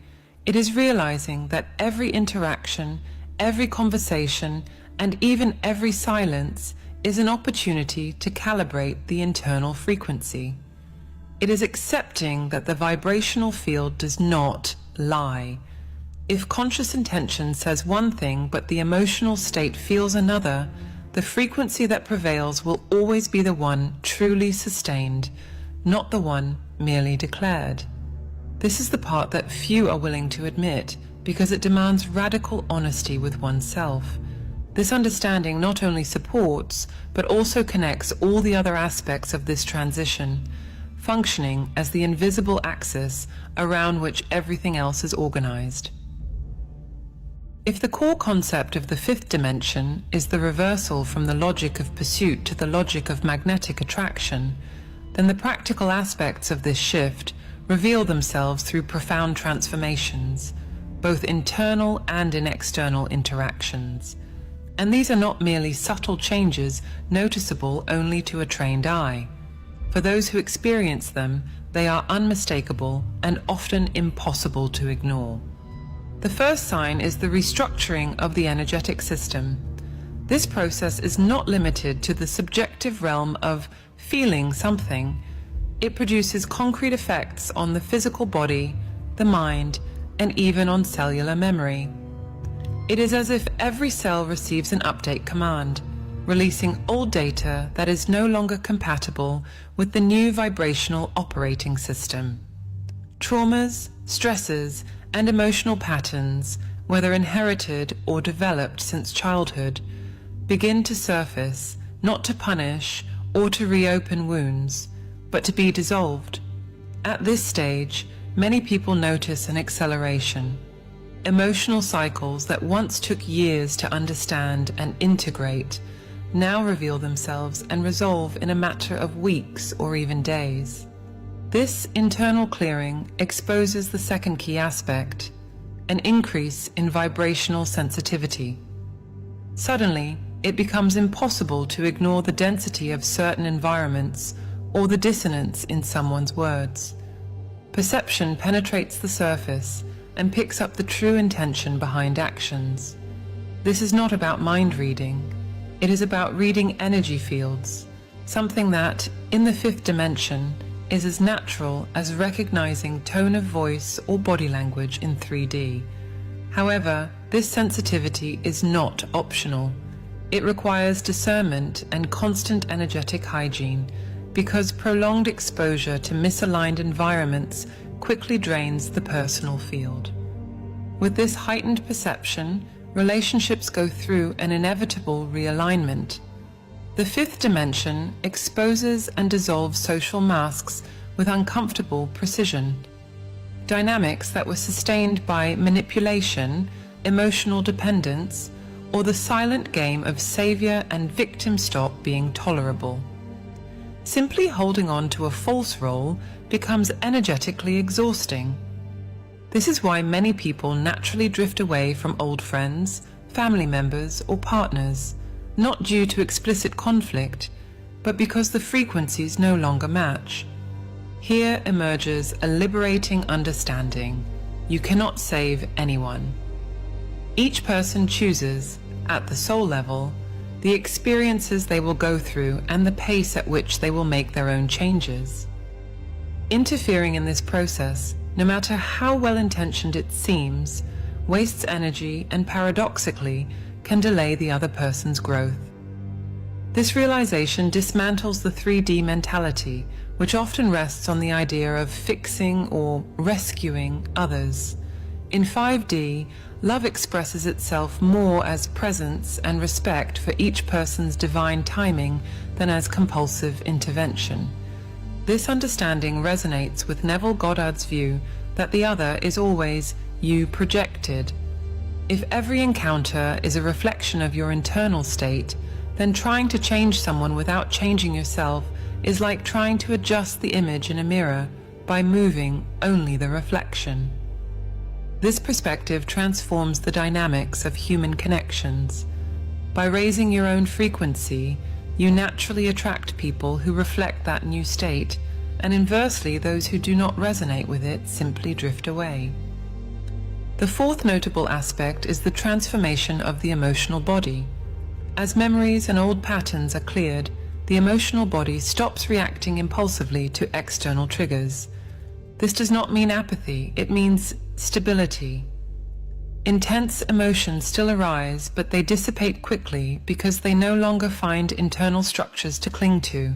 It is realizing that every interaction, every conversation, and even every silence is an opportunity to calibrate the internal frequency. It is accepting that the vibrational field does not lie. If conscious intention says one thing but the emotional state feels another, the frequency that prevails will always be the one truly sustained, not the one merely declared. This is the part that few are willing to admit, because it demands radical honesty with oneself. This understanding not only supports, but also connects all the other aspects of this transition, functioning as the invisible axis around which everything else is organized. If the core concept of the fifth dimension is the reversal from the logic of pursuit to the logic of magnetic attraction, then the practical aspects of this shift reveal themselves through profound transformations, both internal and in external interactions. And these are not merely subtle changes noticeable only to a trained eye. For those who experience them, they are unmistakable and often impossible to ignore. The first sign is the restructuring of the energetic system. This process is not limited to the subjective realm of feeling something. It produces concrete effects on the physical body, the mind, and even on cellular memory. It is as if every cell receives an update command, releasing old data that is no longer compatible with the new vibrational operating system. Traumas, stresses, and emotional patterns, whether inherited or developed since childhood, begin to surface, not to punish or to reopen wounds, but to be dissolved. At this stage, many people notice an acceleration. emotional cycles that once took years to understand and integrate now reveal themselves and resolve in a matter of weeks or even days. This internal clearing exposes the second key aspect, an increase in vibrational sensitivity. Suddenly, it becomes impossible to ignore the density of certain environments or the dissonance in someone's words. Perception penetrates the surface and picks up the true intention behind actions. This is not about mind reading. It is about reading energy fields, something that, in the fifth dimension, is as natural as recognizing tone of voice or body language in 3D. However, this sensitivity is not optional. It requires discernment and constant energetic hygiene, because prolonged exposure to misaligned environments quickly drains the personal field. With this heightened perception, relationships go through an inevitable realignment. The fifth dimension exposes and dissolves social masks with uncomfortable precision. Dynamics that were sustained by manipulation, emotional dependence, or the silent game of savior and victim stop being tolerable. Simply holding on to a false role becomes energetically exhausting. This is why many people naturally drift away from old friends, family members, or partners, not due to explicit conflict, but because the frequencies no longer match. Here emerges a liberating understanding: you cannot save anyone. Each person chooses, at the soul level, the experiences they will go through and the pace at which they will make their own changes. Interfering in this process, no matter how well-intentioned it seems, wastes energy and paradoxically can delay the other person's growth. This realization dismantles the 3D mentality, which often rests on the idea of fixing or rescuing others. In 5D, love expresses itself more as presence and respect for each person's divine timing than as compulsive intervention. This understanding resonates with Neville Goddard's view that the other is always you projected. If every encounter is a reflection of your internal state, then trying to change someone without changing yourself is like trying to adjust the image in a mirror by moving only the reflection. This perspective transforms the dynamics of human connections. By raising your own frequency, you naturally attract people who reflect that new state, and inversely, those who do not resonate with it simply drift away. The fourth notable aspect is the transformation of the emotional body. As memories and old patterns are cleared, the emotional body stops reacting impulsively to external triggers. This does not mean apathy, it means stability. Intense emotions still arise, but they dissipate quickly because they no longer find internal structures to cling to.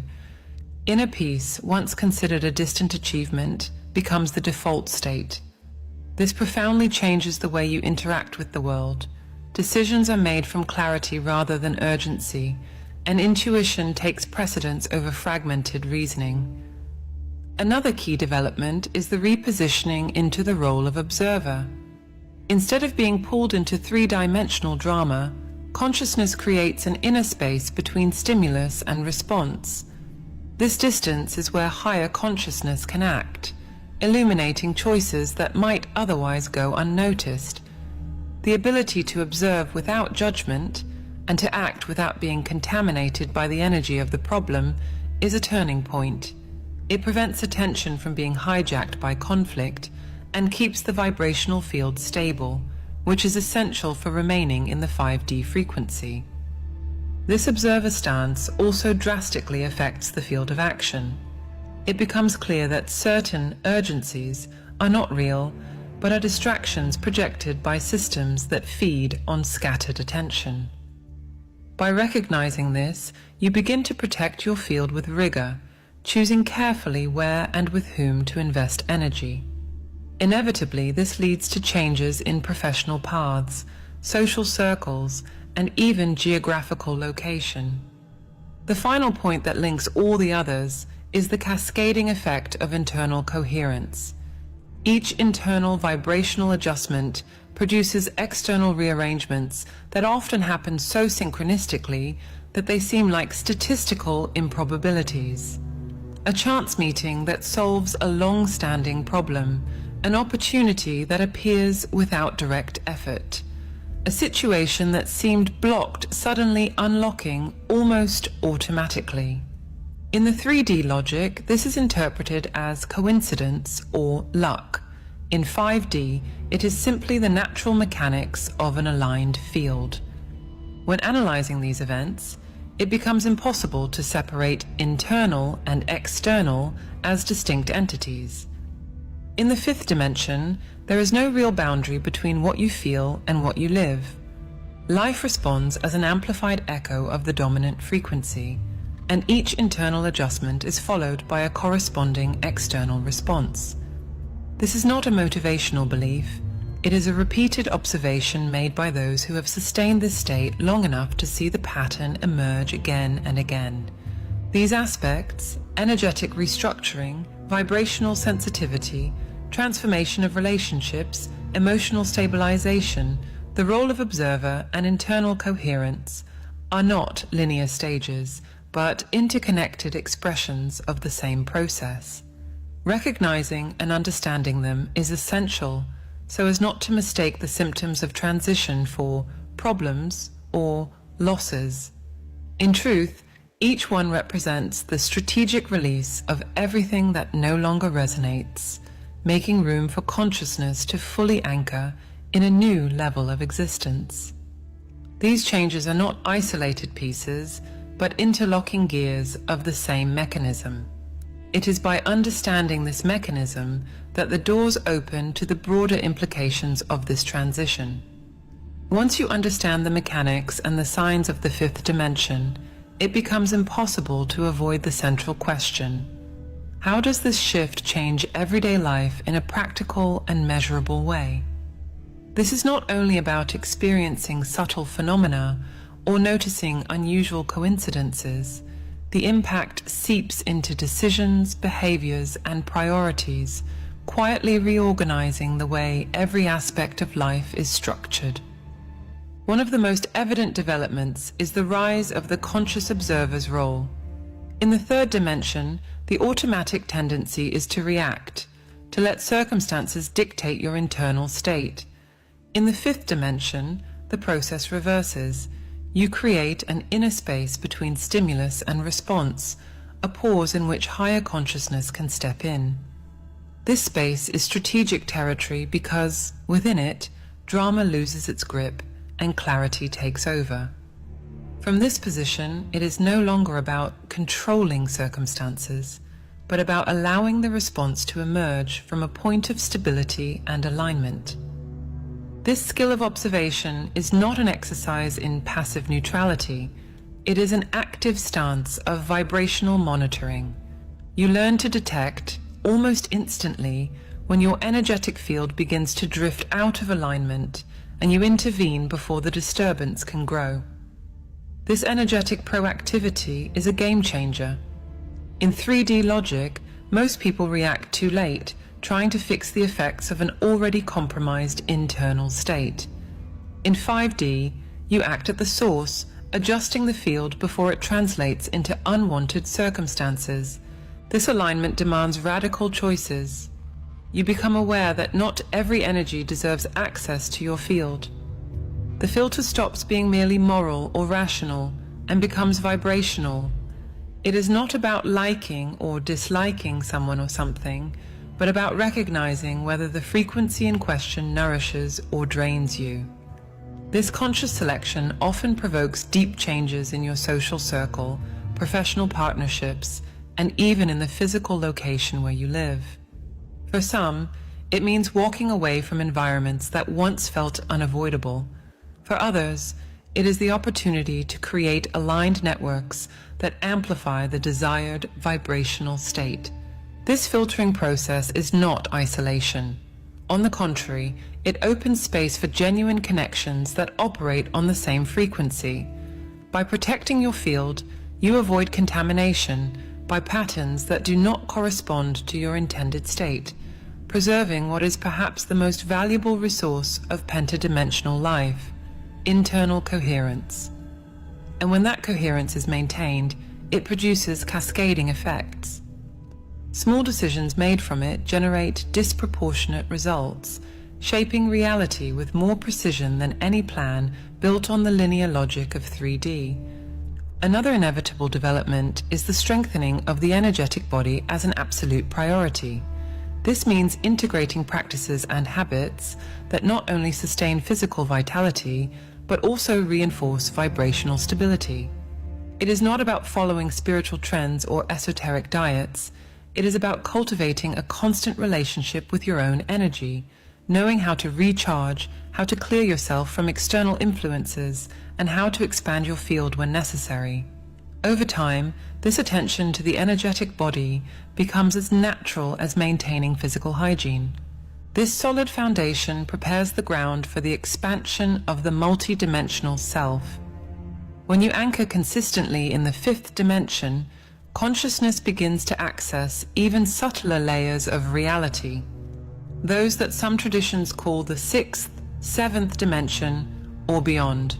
Inner peace, once considered a distant achievement, becomes the default state. This profoundly changes the way you interact with the world. Decisions are made from clarity rather than urgency, and intuition takes precedence over fragmented reasoning. Another key development is the repositioning into the role of observer. Instead of being pulled into three-dimensional drama, consciousness creates an inner space between stimulus and response. This distance is where higher consciousness can act, illuminating choices that might otherwise go unnoticed. The ability to observe without judgment and to act without being contaminated by the energy of the problem is a turning point. It prevents attention from being hijacked by conflict and keeps the vibrational field stable, which is essential for remaining in the 5D frequency. This observer stance also drastically affects the field of action. It becomes clear that certain urgencies are not real, but are distractions projected by systems that feed on scattered attention. By recognizing this, you begin to protect your field with rigor, choosing carefully where and with whom to invest energy. Inevitably, this leads to changes in professional paths, social circles, and even geographical location. The final point that links all the others is the cascading effect of internal coherence. Each internal vibrational adjustment produces external rearrangements that often happen so synchronistically that they seem like statistical improbabilities. A chance meeting that solves a long-standing problem, an opportunity that appears without direct effort, a situation that seemed blocked suddenly unlocking almost automatically. In the 3D logic, this is interpreted as coincidence or luck. In 5D, it is simply the natural mechanics of an aligned field. When analyzing these events, it becomes impossible to separate internal and external as distinct entities. In the 5th dimension, there is no real boundary between what you feel and what you live. Life responds as an amplified echo of the dominant frequency, and each internal adjustment is followed by a corresponding external response. This is not a motivational belief. It is a repeated observation made by those who have sustained this state long enough to see the pattern emerge again and again. These aspects, energetic restructuring, vibrational sensitivity, transformation of relationships, emotional stabilization, the role of observer, and internal coherence, are not linear stages, but interconnected expressions of the same process. Recognizing and understanding them is essential so as not to mistake the symptoms of transition for problems or losses. In truth, each one represents the strategic release of everything that no longer resonates, making room for consciousness to fully anchor in a new level of existence. These changes are not isolated pieces, but interlocking gears of the same mechanism. It is by understanding this mechanism that the doors open to the broader implications of this transition. Once you understand the mechanics and the signs of the 5th dimension, it becomes impossible to avoid the central question: how does this shift change everyday life in a practical and measurable way? This is not only about experiencing subtle phenomena or noticing unusual coincidences. The impact seeps into decisions, behaviors, and priorities, quietly reorganizing the way every aspect of life is structured. One of the most evident developments is the rise of the conscious observer's role. In the 3rd dimension, the automatic tendency is to react, to let circumstances dictate your internal state. In the 5th dimension, the process reverses. You create an inner space between stimulus and response, a pause in which higher consciousness can step in. This space is strategic territory because, within it, drama loses its grip and clarity takes over. From this position, it is no longer about controlling circumstances, but about allowing the response to emerge from a point of stability and alignment. This skill of observation is not an exercise in passive neutrality. It is an active stance of vibrational monitoring. You learn to detect, almost instantly, when your energetic field begins to drift out of alignment, and you intervene before the disturbance can grow. This energetic proactivity is a game changer. In 3D logic, most people react too late, trying to fix the effects of an already compromised internal state. In 5D, you act at the source, adjusting the field before it translates into unwanted circumstances. This alignment demands radical choices. You become aware that not every energy deserves access to your field. The filter stops being merely moral or rational and becomes vibrational. It is not about liking or disliking someone or something, but about recognizing whether the frequency in question nourishes or drains you. This conscious selection often provokes deep changes in your social circle, professional partnerships, and even in the physical location where you live. For some, it means walking away from environments that once felt unavoidable. For others, it is the opportunity to create aligned networks that amplify the desired vibrational state. This filtering process is not isolation. On the contrary, it opens space for genuine connections that operate on the same frequency. By protecting your field, you avoid contamination by patterns that do not correspond to your intended state. preserving what is perhaps the most valuable resource of pentadimensional life, internal coherence. And when that coherence is maintained, it produces cascading effects. Small decisions made from it generate disproportionate results, shaping reality with more precision than any plan built on the linear logic of 3D. Another inevitable development is the strengthening of the energetic body as an absolute priority. This means integrating practices and habits that not only sustain physical vitality, but also reinforce vibrational stability. It is not about following spiritual trends or esoteric diets. It is about cultivating a constant relationship with your own energy, knowing how to recharge, how to clear yourself from external influences, and how to expand your field when necessary. Over time, this attention to the energetic body becomes as natural as maintaining physical hygiene. This solid foundation prepares the ground for the expansion of the multidimensional self. When you anchor consistently in the fifth dimension, consciousness begins to access even subtler layers of reality, those that some traditions call the sixth, seventh dimension, or beyond.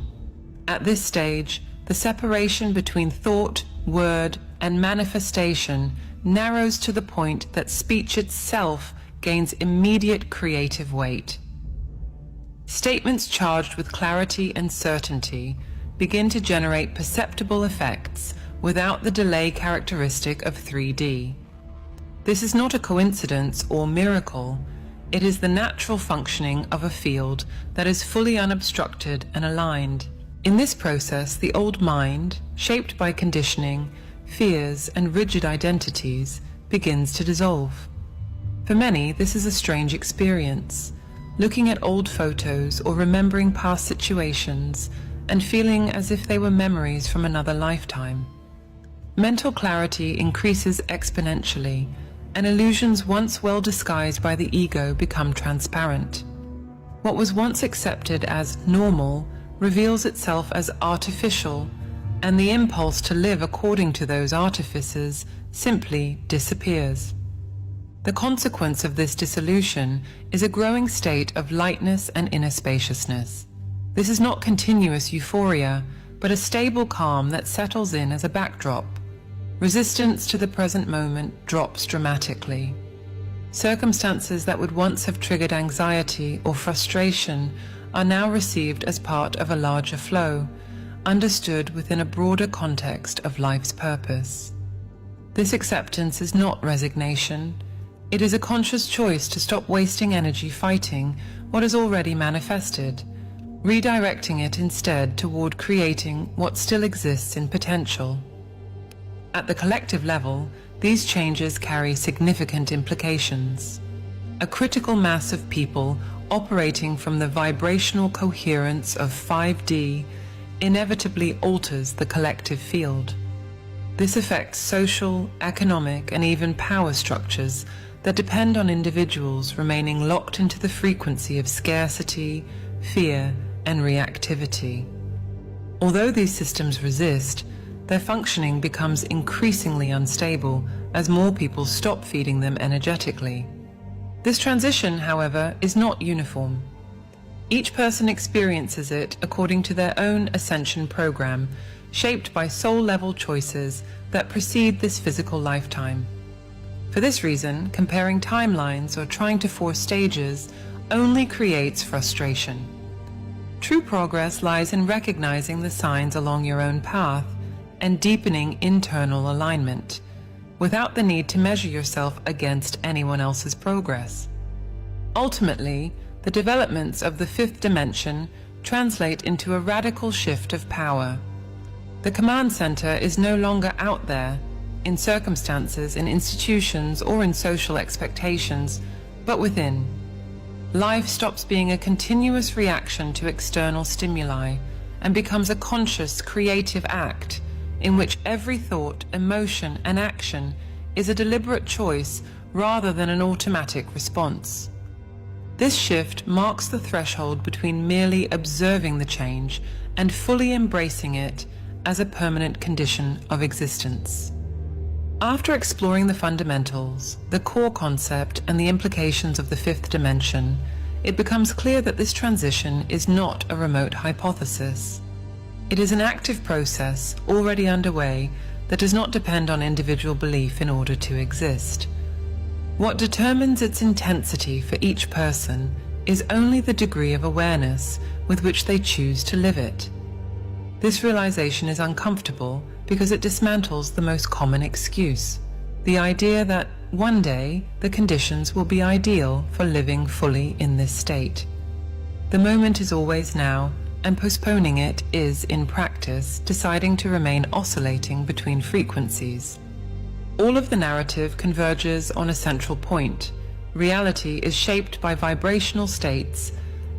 At this stage, the separation between thought, word, and manifestation narrows to the point that speech itself gains immediate creative weight. Statements charged with clarity and certainty begin to generate perceptible effects without the delay characteristic of 3D. This is not a coincidence or miracle. It is the natural functioning of a field that is fully unobstructed and aligned. In this process, the old mind, shaped by conditioning, fears, and rigid identities, begins to dissolve. For many, this is a strange experience, looking at old photos or remembering past situations and feeling as if they were memories from another lifetime. Mental clarity increases exponentially, and illusions once well disguised by the ego become transparent. What was once accepted as normal reveals itself as artificial, and the impulse to live according to those artifices simply disappears. The consequence of this dissolution is a growing state of lightness and inner spaciousness. This is not continuous euphoria, but a stable calm that settles in as a backdrop. Resistance to the present moment drops dramatically. Circumstances that would once have triggered anxiety or frustration are now received as part of a larger flow, understood within a broader context of life's purpose. This acceptance is not resignation. It is a conscious choice to stop wasting energy fighting what is already manifested, redirecting it instead toward creating what still exists in potential. At the collective level, these changes carry significant implications. A critical mass of people operating from the vibrational coherence of 5D inevitably alters the collective field. This affects social, economic, and even power structures that depend on individuals remaining locked into the frequency of scarcity, fear, and reactivity. Although these systems resist, their functioning becomes increasingly unstable as more people stop feeding them energetically. This transition, however, is not uniform. Each person experiences it according to their own ascension program, shaped by soul-level choices that precede this physical lifetime. For this reason, comparing timelines or trying to force stages only creates frustration. True progress lies in recognizing the signs along your own path and deepening internal alignment, without the need to measure yourself against anyone else's progress. Ultimately, the developments of the fifth dimension translate into a radical shift of power. The command center is no longer out there, in circumstances, in institutions, or in social expectations, but within. Life stops being a continuous reaction to external stimuli and becomes a conscious, creative act in which every thought, emotion, and action is a deliberate choice rather than an automatic response. This shift marks the threshold between merely observing the change and fully embracing it as a permanent condition of existence. After exploring the fundamentals, the core concept, and the implications of the fifth dimension, it becomes clear that this transition is not a remote hypothesis. It is an active process already underway that does not depend on individual belief in order to exist. What determines its intensity for each person is only the degree of awareness with which they choose to live it. This realization is uncomfortable because it dismantles the most common excuse, the idea that one day the conditions will be ideal for living fully in this state. The moment is always now, and postponing it is, in practice, deciding to remain oscillating between frequencies. All of the narrative converges on a central point. Reality is shaped by vibrational states,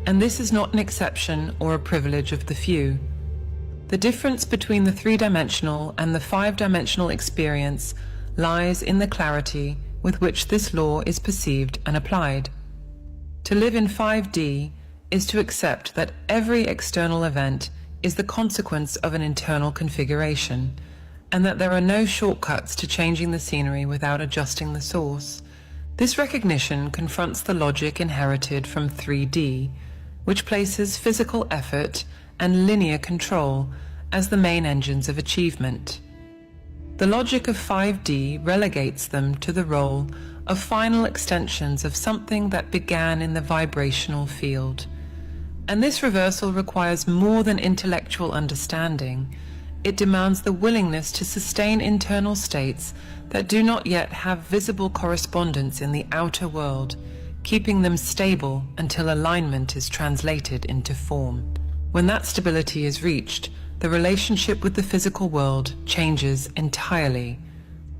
and this is not an exception or a privilege of the few. The difference between the three-dimensional and the five-dimensional experience lies in the clarity with which this law is perceived and applied. To live in 5D is to accept that every external event is the consequence of an internal configuration, and that there are no shortcuts to changing the scenery without adjusting the source. This recognition confronts the logic inherited from 3D, which places physical effort and linear control as the main engines of achievement. The logic of 5D relegates them to the role of final extensions of something that began in the vibrational field. And this reversal requires more than intellectual understanding. It demands the willingness to sustain internal states that do not yet have visible correspondence in the outer world, keeping them stable until alignment is translated into form. When that stability is reached, the relationship with the physical world changes entirely.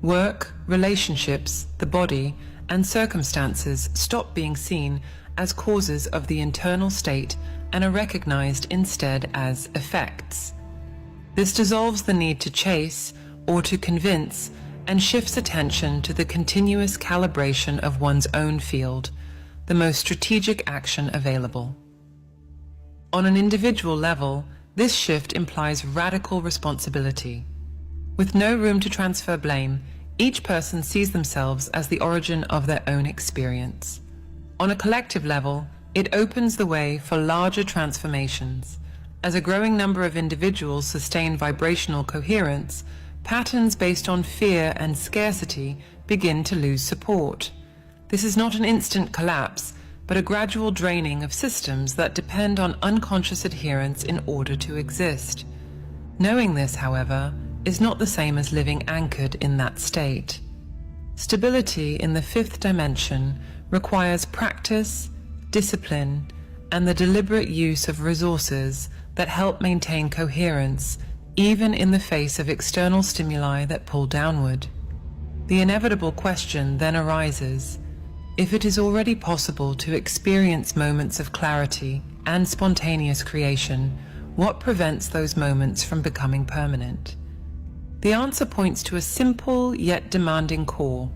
Work, relationships, the body, and circumstances stop being seen as causes of the internal state and are recognized instead as effects. This dissolves the need to chase or to convince and shifts attention to the continuous calibration of one's own field, the most strategic action available. On an individual level, this shift implies radical responsibility. With no room to transfer blame, each person sees themselves as the origin of their own experience. On a collective level, it opens the way for larger transformations. As a growing number of individuals sustain vibrational coherence, patterns based on fear and scarcity begin to lose support. This is not an instant collapse, but a gradual draining of systems that depend on unconscious adherence in order to exist. Knowing this, however, is not the same as living anchored in that state. Stability in the fifth dimension requires practice, discipline, and the deliberate use of resources that help maintain coherence, even in the face of external stimuli that pull downward. The inevitable question then arises: if it is already possible to experience moments of clarity and spontaneous creation, what prevents those moments from becoming permanent? The answer points to a simple yet demanding core.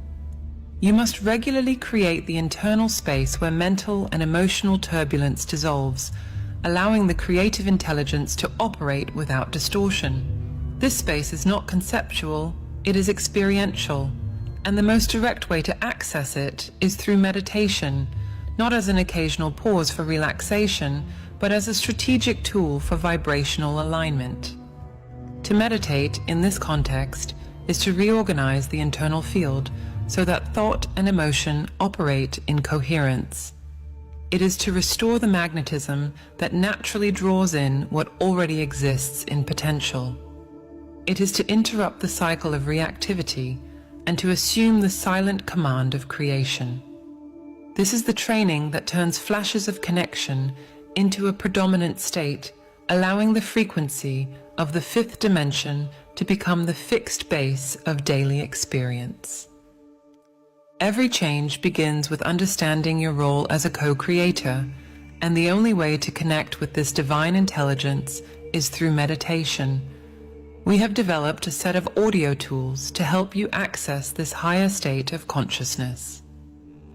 You must regularly create the internal space where mental and emotional turbulence dissolves, allowing the creative intelligence to operate without distortion. This space is not conceptual, it is experiential, and the most direct way to access it is through meditation, not as an occasional pause for relaxation, but as a strategic tool for vibrational alignment. To meditate in this context is to reorganize the internal field so that thought and emotion operate in coherence. It is to restore the magnetism that naturally draws in what already exists in potential. It is to interrupt the cycle of reactivity and to assume the silent command of creation. This is the training that turns flashes of connection into a predominant state, allowing the frequency of the fifth dimension to become the fixed base of daily experience. Every change begins with understanding your role as a co-creator, and the only way to connect with this divine intelligence is through meditation. We have developed a set of audio tools to help you access this higher state of consciousness.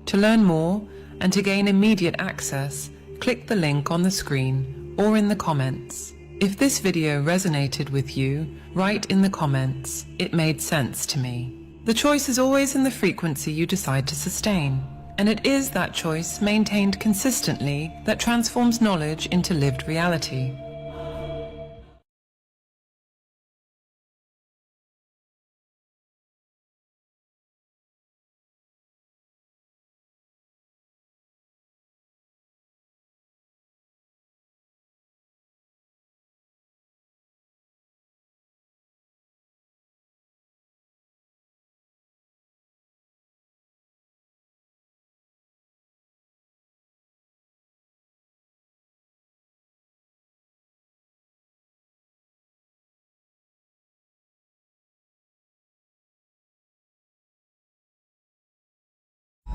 To learn more and to gain immediate access, click the link on the screen or in the comments. If this video resonated with you, write in the comments, "It made sense to me." The choice is always in the frequency you decide to sustain, and it is that choice maintained consistently that transforms knowledge into lived reality.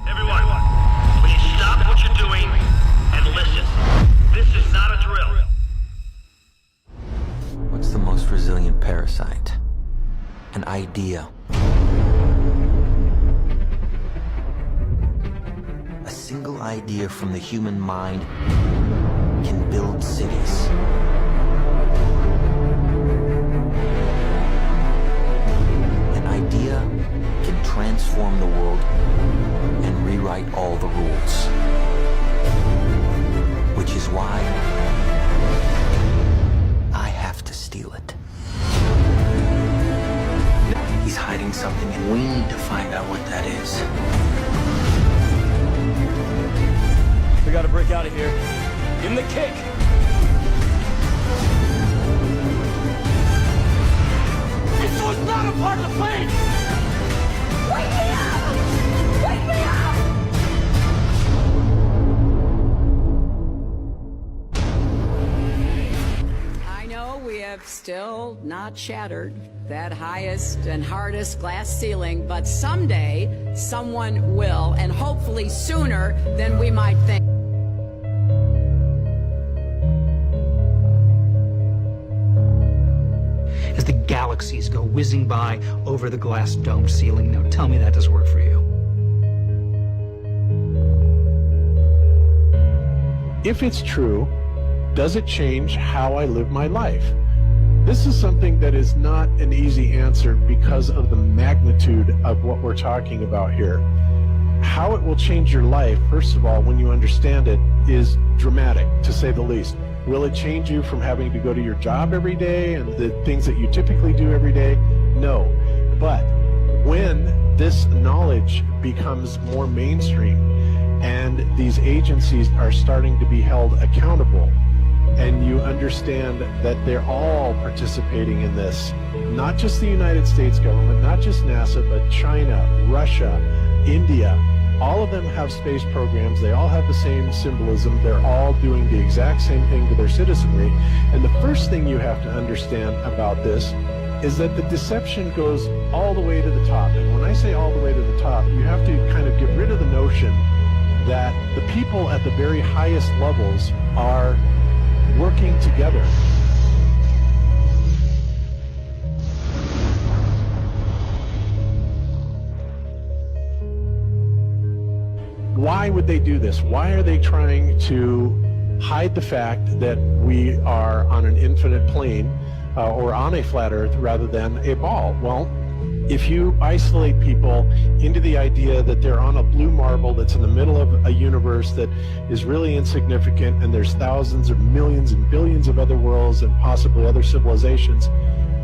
Everyone, please stop what you're doing and listen. This is not a drill. What's the most resilient parasite? An idea. A single idea from the human mind can build cities. An idea can transform the world and rewrite all the rules. Which is why I have to steal it. He's hiding something and we need to find out what that is. We gotta break out of here. Give him the kick! This was not a part of the plan! Wake me up! Wake me up! I know we have still not shattered that highest and hardest glass ceiling, but someday someone will, and hopefully sooner than we might think. As the galaxies go whizzing by over the glass domed ceiling. Now tell me that doesn't work for you. If it's true, does it change how I live my life? This is something that is not an easy answer because of the magnitude of what we're talking about here. How it will change your life, first of all, when you understand it, is dramatic, to say the least. Will it change you from having to go to your job every day and the things that you typically do every day? No. But when this knowledge becomes more mainstream and these agencies are starting to be held accountable, and you understand that they're all participating in this, not just the United States government, not just NASA, but China, Russia, India, all of them have space programs. They all have the same symbolism. They're all doing the exact same thing to their citizenry. And the first thing you have to understand about this is that the deception goes all the way to the top. And when I say all the way to the top, you have to kind of get rid of the notion that the people at the very highest levels are working together. Why would they do this? Why are they trying to hide the fact that we are on an infinite plane or on a flat earth rather than a ball? Well, if you isolate people into the idea that they're on a blue marble that's in the middle of a universe that is really insignificant and there's thousands or millions and billions of other worlds and possibly other civilizations,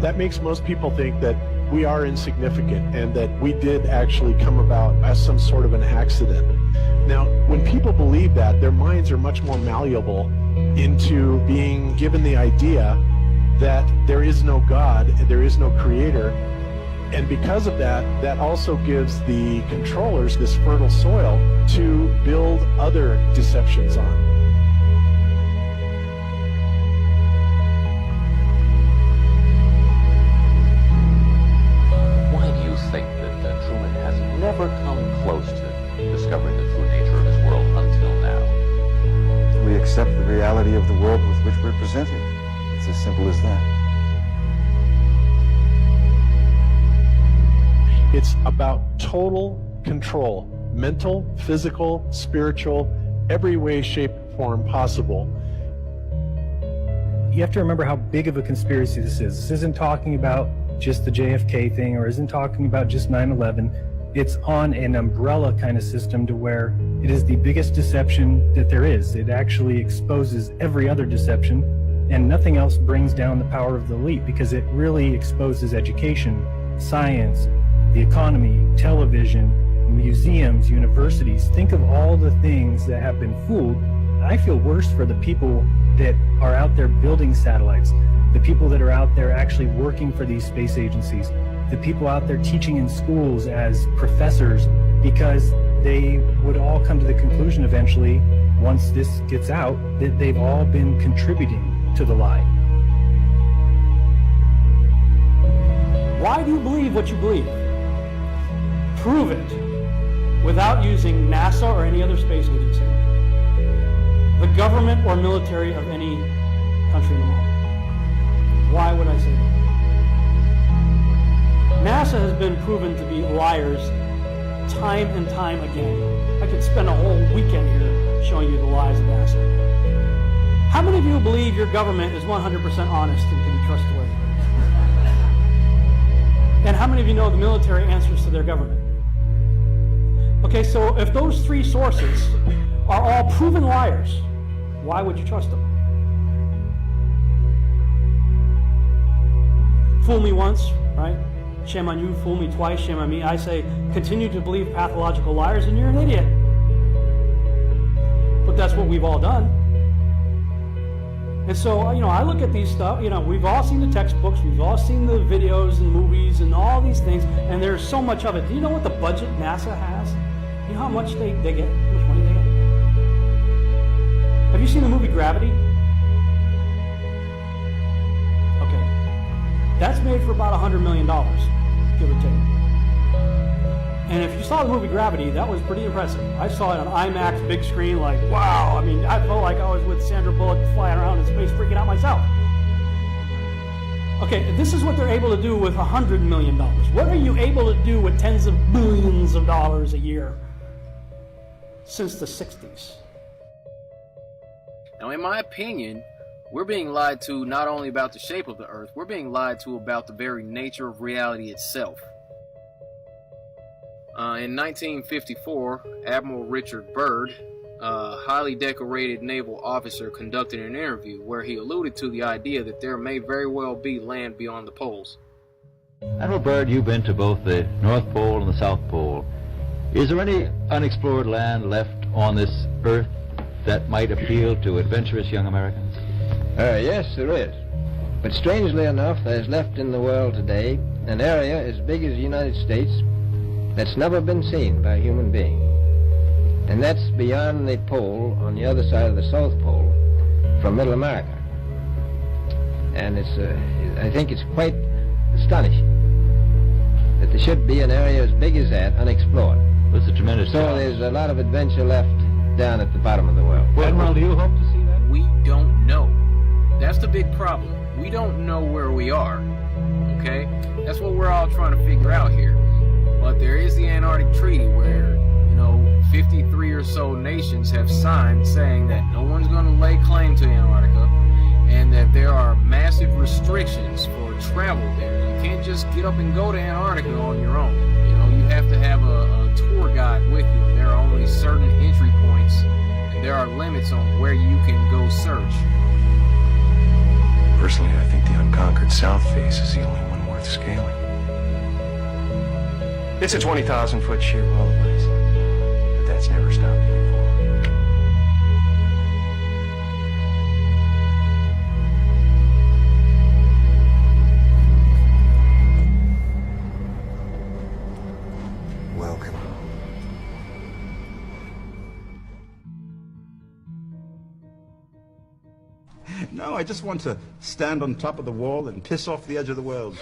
that makes most people think that we are insignificant and that we did actually come about as some sort of an accident. Now, when people believe that, their minds are much more malleable into being given the idea that there is no God, there is no creator. And because of that, that also gives the controllers this fertile soil to build other deceptions on. Why do you think that Truman has never come close to discovering the true nature of his world until now? We accept the reality of the world with which we're presented. It's as simple as that. It's about total control, mental, physical, spiritual, every way, shape, form possible. You have to remember how big of a conspiracy this is. This isn't talking about just the JFK thing or isn't talking about just 9/11. It's on an umbrella kind of system to where it is the biggest deception that there is. It actually exposes every other deception, and nothing else brings down the power of the elite because it really exposes education, science, the economy, television, museums, universities. Think of all the things that have been fooled. I feel worse for the people that are out there building satellites, the people that are out there actually working for these space agencies, the people out there teaching in schools as professors, because they would all come to the conclusion eventually, once this gets out, that they've all been contributing to the lie. Why do you believe what you believe? Prove it without using NASA or any other space agency, the government or military of any country in the world. Why would I say that? NASA has been proven to be liars time and time again. I could spend a whole weekend here showing you the lies of NASA. How many of you believe your government is 100% honest and can be trustworthy? And how many of you know the military answers to their government? Okay, so if those three sources are all proven liars, why would you trust them? Fool me once, right? Shame on you. Fool me twice, shame on me. I say, continue to believe pathological liars and you're an idiot. But that's what we've all done. And so, I look at these stuff, we've all seen the textbooks, we've all seen the videos and movies and all these things, and there's so much of it. Do you know what the budget NASA has? You know how much they get? How much money they get? Have you seen the movie Gravity? Okay. That's made for about $100 million, give or take. And if you saw the movie Gravity, that was pretty impressive. I saw it on IMAX, big screen, like, wow. I mean, I felt like I was with Sandra Bullock flying around in space, freaking out myself. Okay, this is what they're able to do with $100 million. What are you able to do with tens of billions of dollars a year since the 60s? Now, in my opinion, we're being lied to not only about the shape of the Earth, we're being lied to about the very nature of reality itself. In 1954, Admiral Richard Byrd, a highly decorated naval officer, conducted an interview where he alluded to the idea that there may very well be land beyond the poles. Admiral Byrd, you've been to both the North Pole and the South Pole. Is there any unexplored land left on this Earth that might appeal to adventurous young Americans? Yes, there is. But strangely enough, there's left in the world today an area as big as the United States that's never been seen by a human being. And that's beyond the pole on the other side of the South Pole from Middle America. And I think it's quite astonishing that there should be an area as big as that unexplored. It's a tremendous So there's a lot of adventure left down at the bottom of the world. Admiral, do you hope to see that? We don't know. That's the big problem. We don't know where we are, okay? That's what we're all trying to figure out here. But there is the Antarctic Treaty where, 53 or so nations have signed saying that no one's going to lay claim to Antarctica and that there are massive restrictions for travel there. You can't just get up and go to Antarctica on your own. You have to have a tour guide with you, and there are only certain entry points, and there are limits on where you can go search. Personally, I think the unconquered South face is the only one worth scaling. It's a 20,000-foot sheer wall of ice, but that's never stopped me before. Welcome. No, I just want to stand on top of the wall and piss off the edge of the world.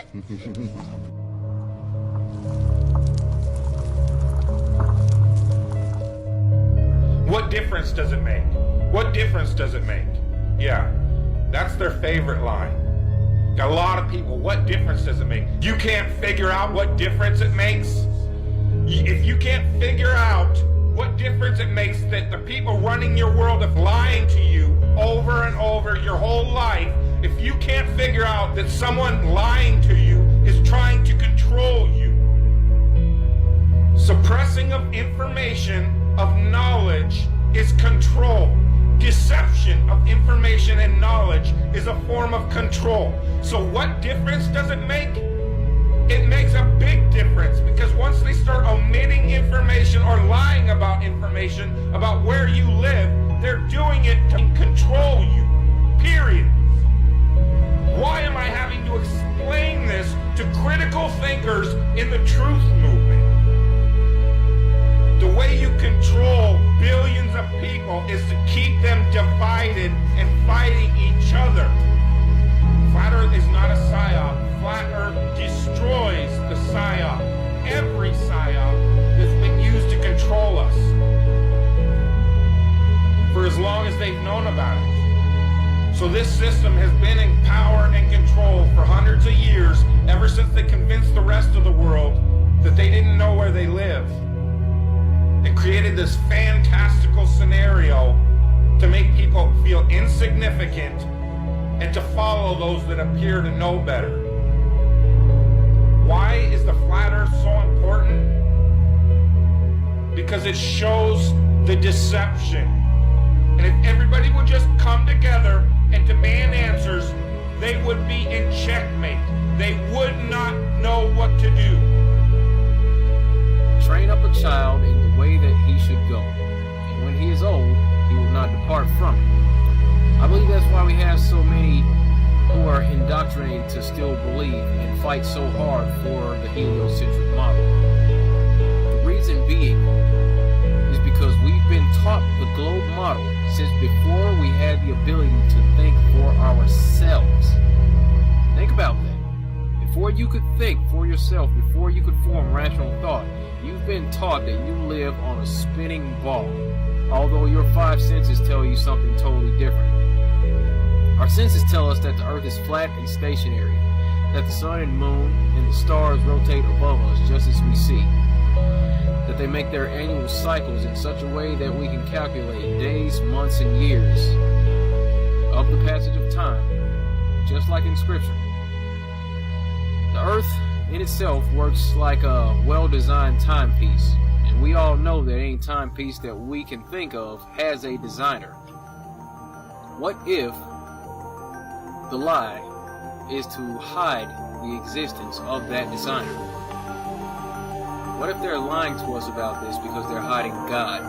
What difference does it make? What difference does it make? Yeah, that's their favorite line. A lot of people, what difference does it make? You can't figure out what difference it makes? If you can't figure out what difference it makes that the people running your world are lying to you over and over your whole life, if you can't figure out that someone lying to you is trying to control you. Suppressing of information, of knowledge, is control. Deception of information and knowledge is a form of control. So what difference does it make? It makes a big difference, because once they start omitting information or lying about information about where you live, they're doing it to control you. Period. Why am I having to explain this to critical thinkers in the truth movement? The way you control billions of people is to keep them divided and fighting each other. Flat Earth is not a psyop. Flat Earth destroys the psyop. Every psyop that's been used to control us for as long as they've known about it. So this system has been in power and control for hundreds of years, ever since they convinced the rest of the world that they didn't know where they live. It created this fantastical scenario to make people feel insignificant and to follow those that appear to know better. Why is the flat earth so important? Because it shows the deception. And if everybody would just come together and demand answers, they would be in checkmate. They would not know what to do. Train up a child in the way that he should go, and when he is old, he will not depart from it. I believe that's why we have so many who are indoctrinated to still believe and fight so hard for the heliocentric model. The reason being is because we've been taught the globe model since before we had the ability to think for ourselves. Think about that. Before you could think for yourself, before you could form rational thought, you've been taught that you live on a spinning ball, although your five senses tell you something totally different. Our senses tell us that the earth is flat and stationary, that the sun and moon and the stars rotate above us just as we see, that they make their annual cycles in such a way that we can calculate days, months, and years of the passage of time, just like in Scripture. The earth in itself works like a well-designed timepiece, and we all know that any timepiece that we can think of has a designer. What if the lie is to hide the existence of that designer? What if they're lying to us about this because they're hiding God?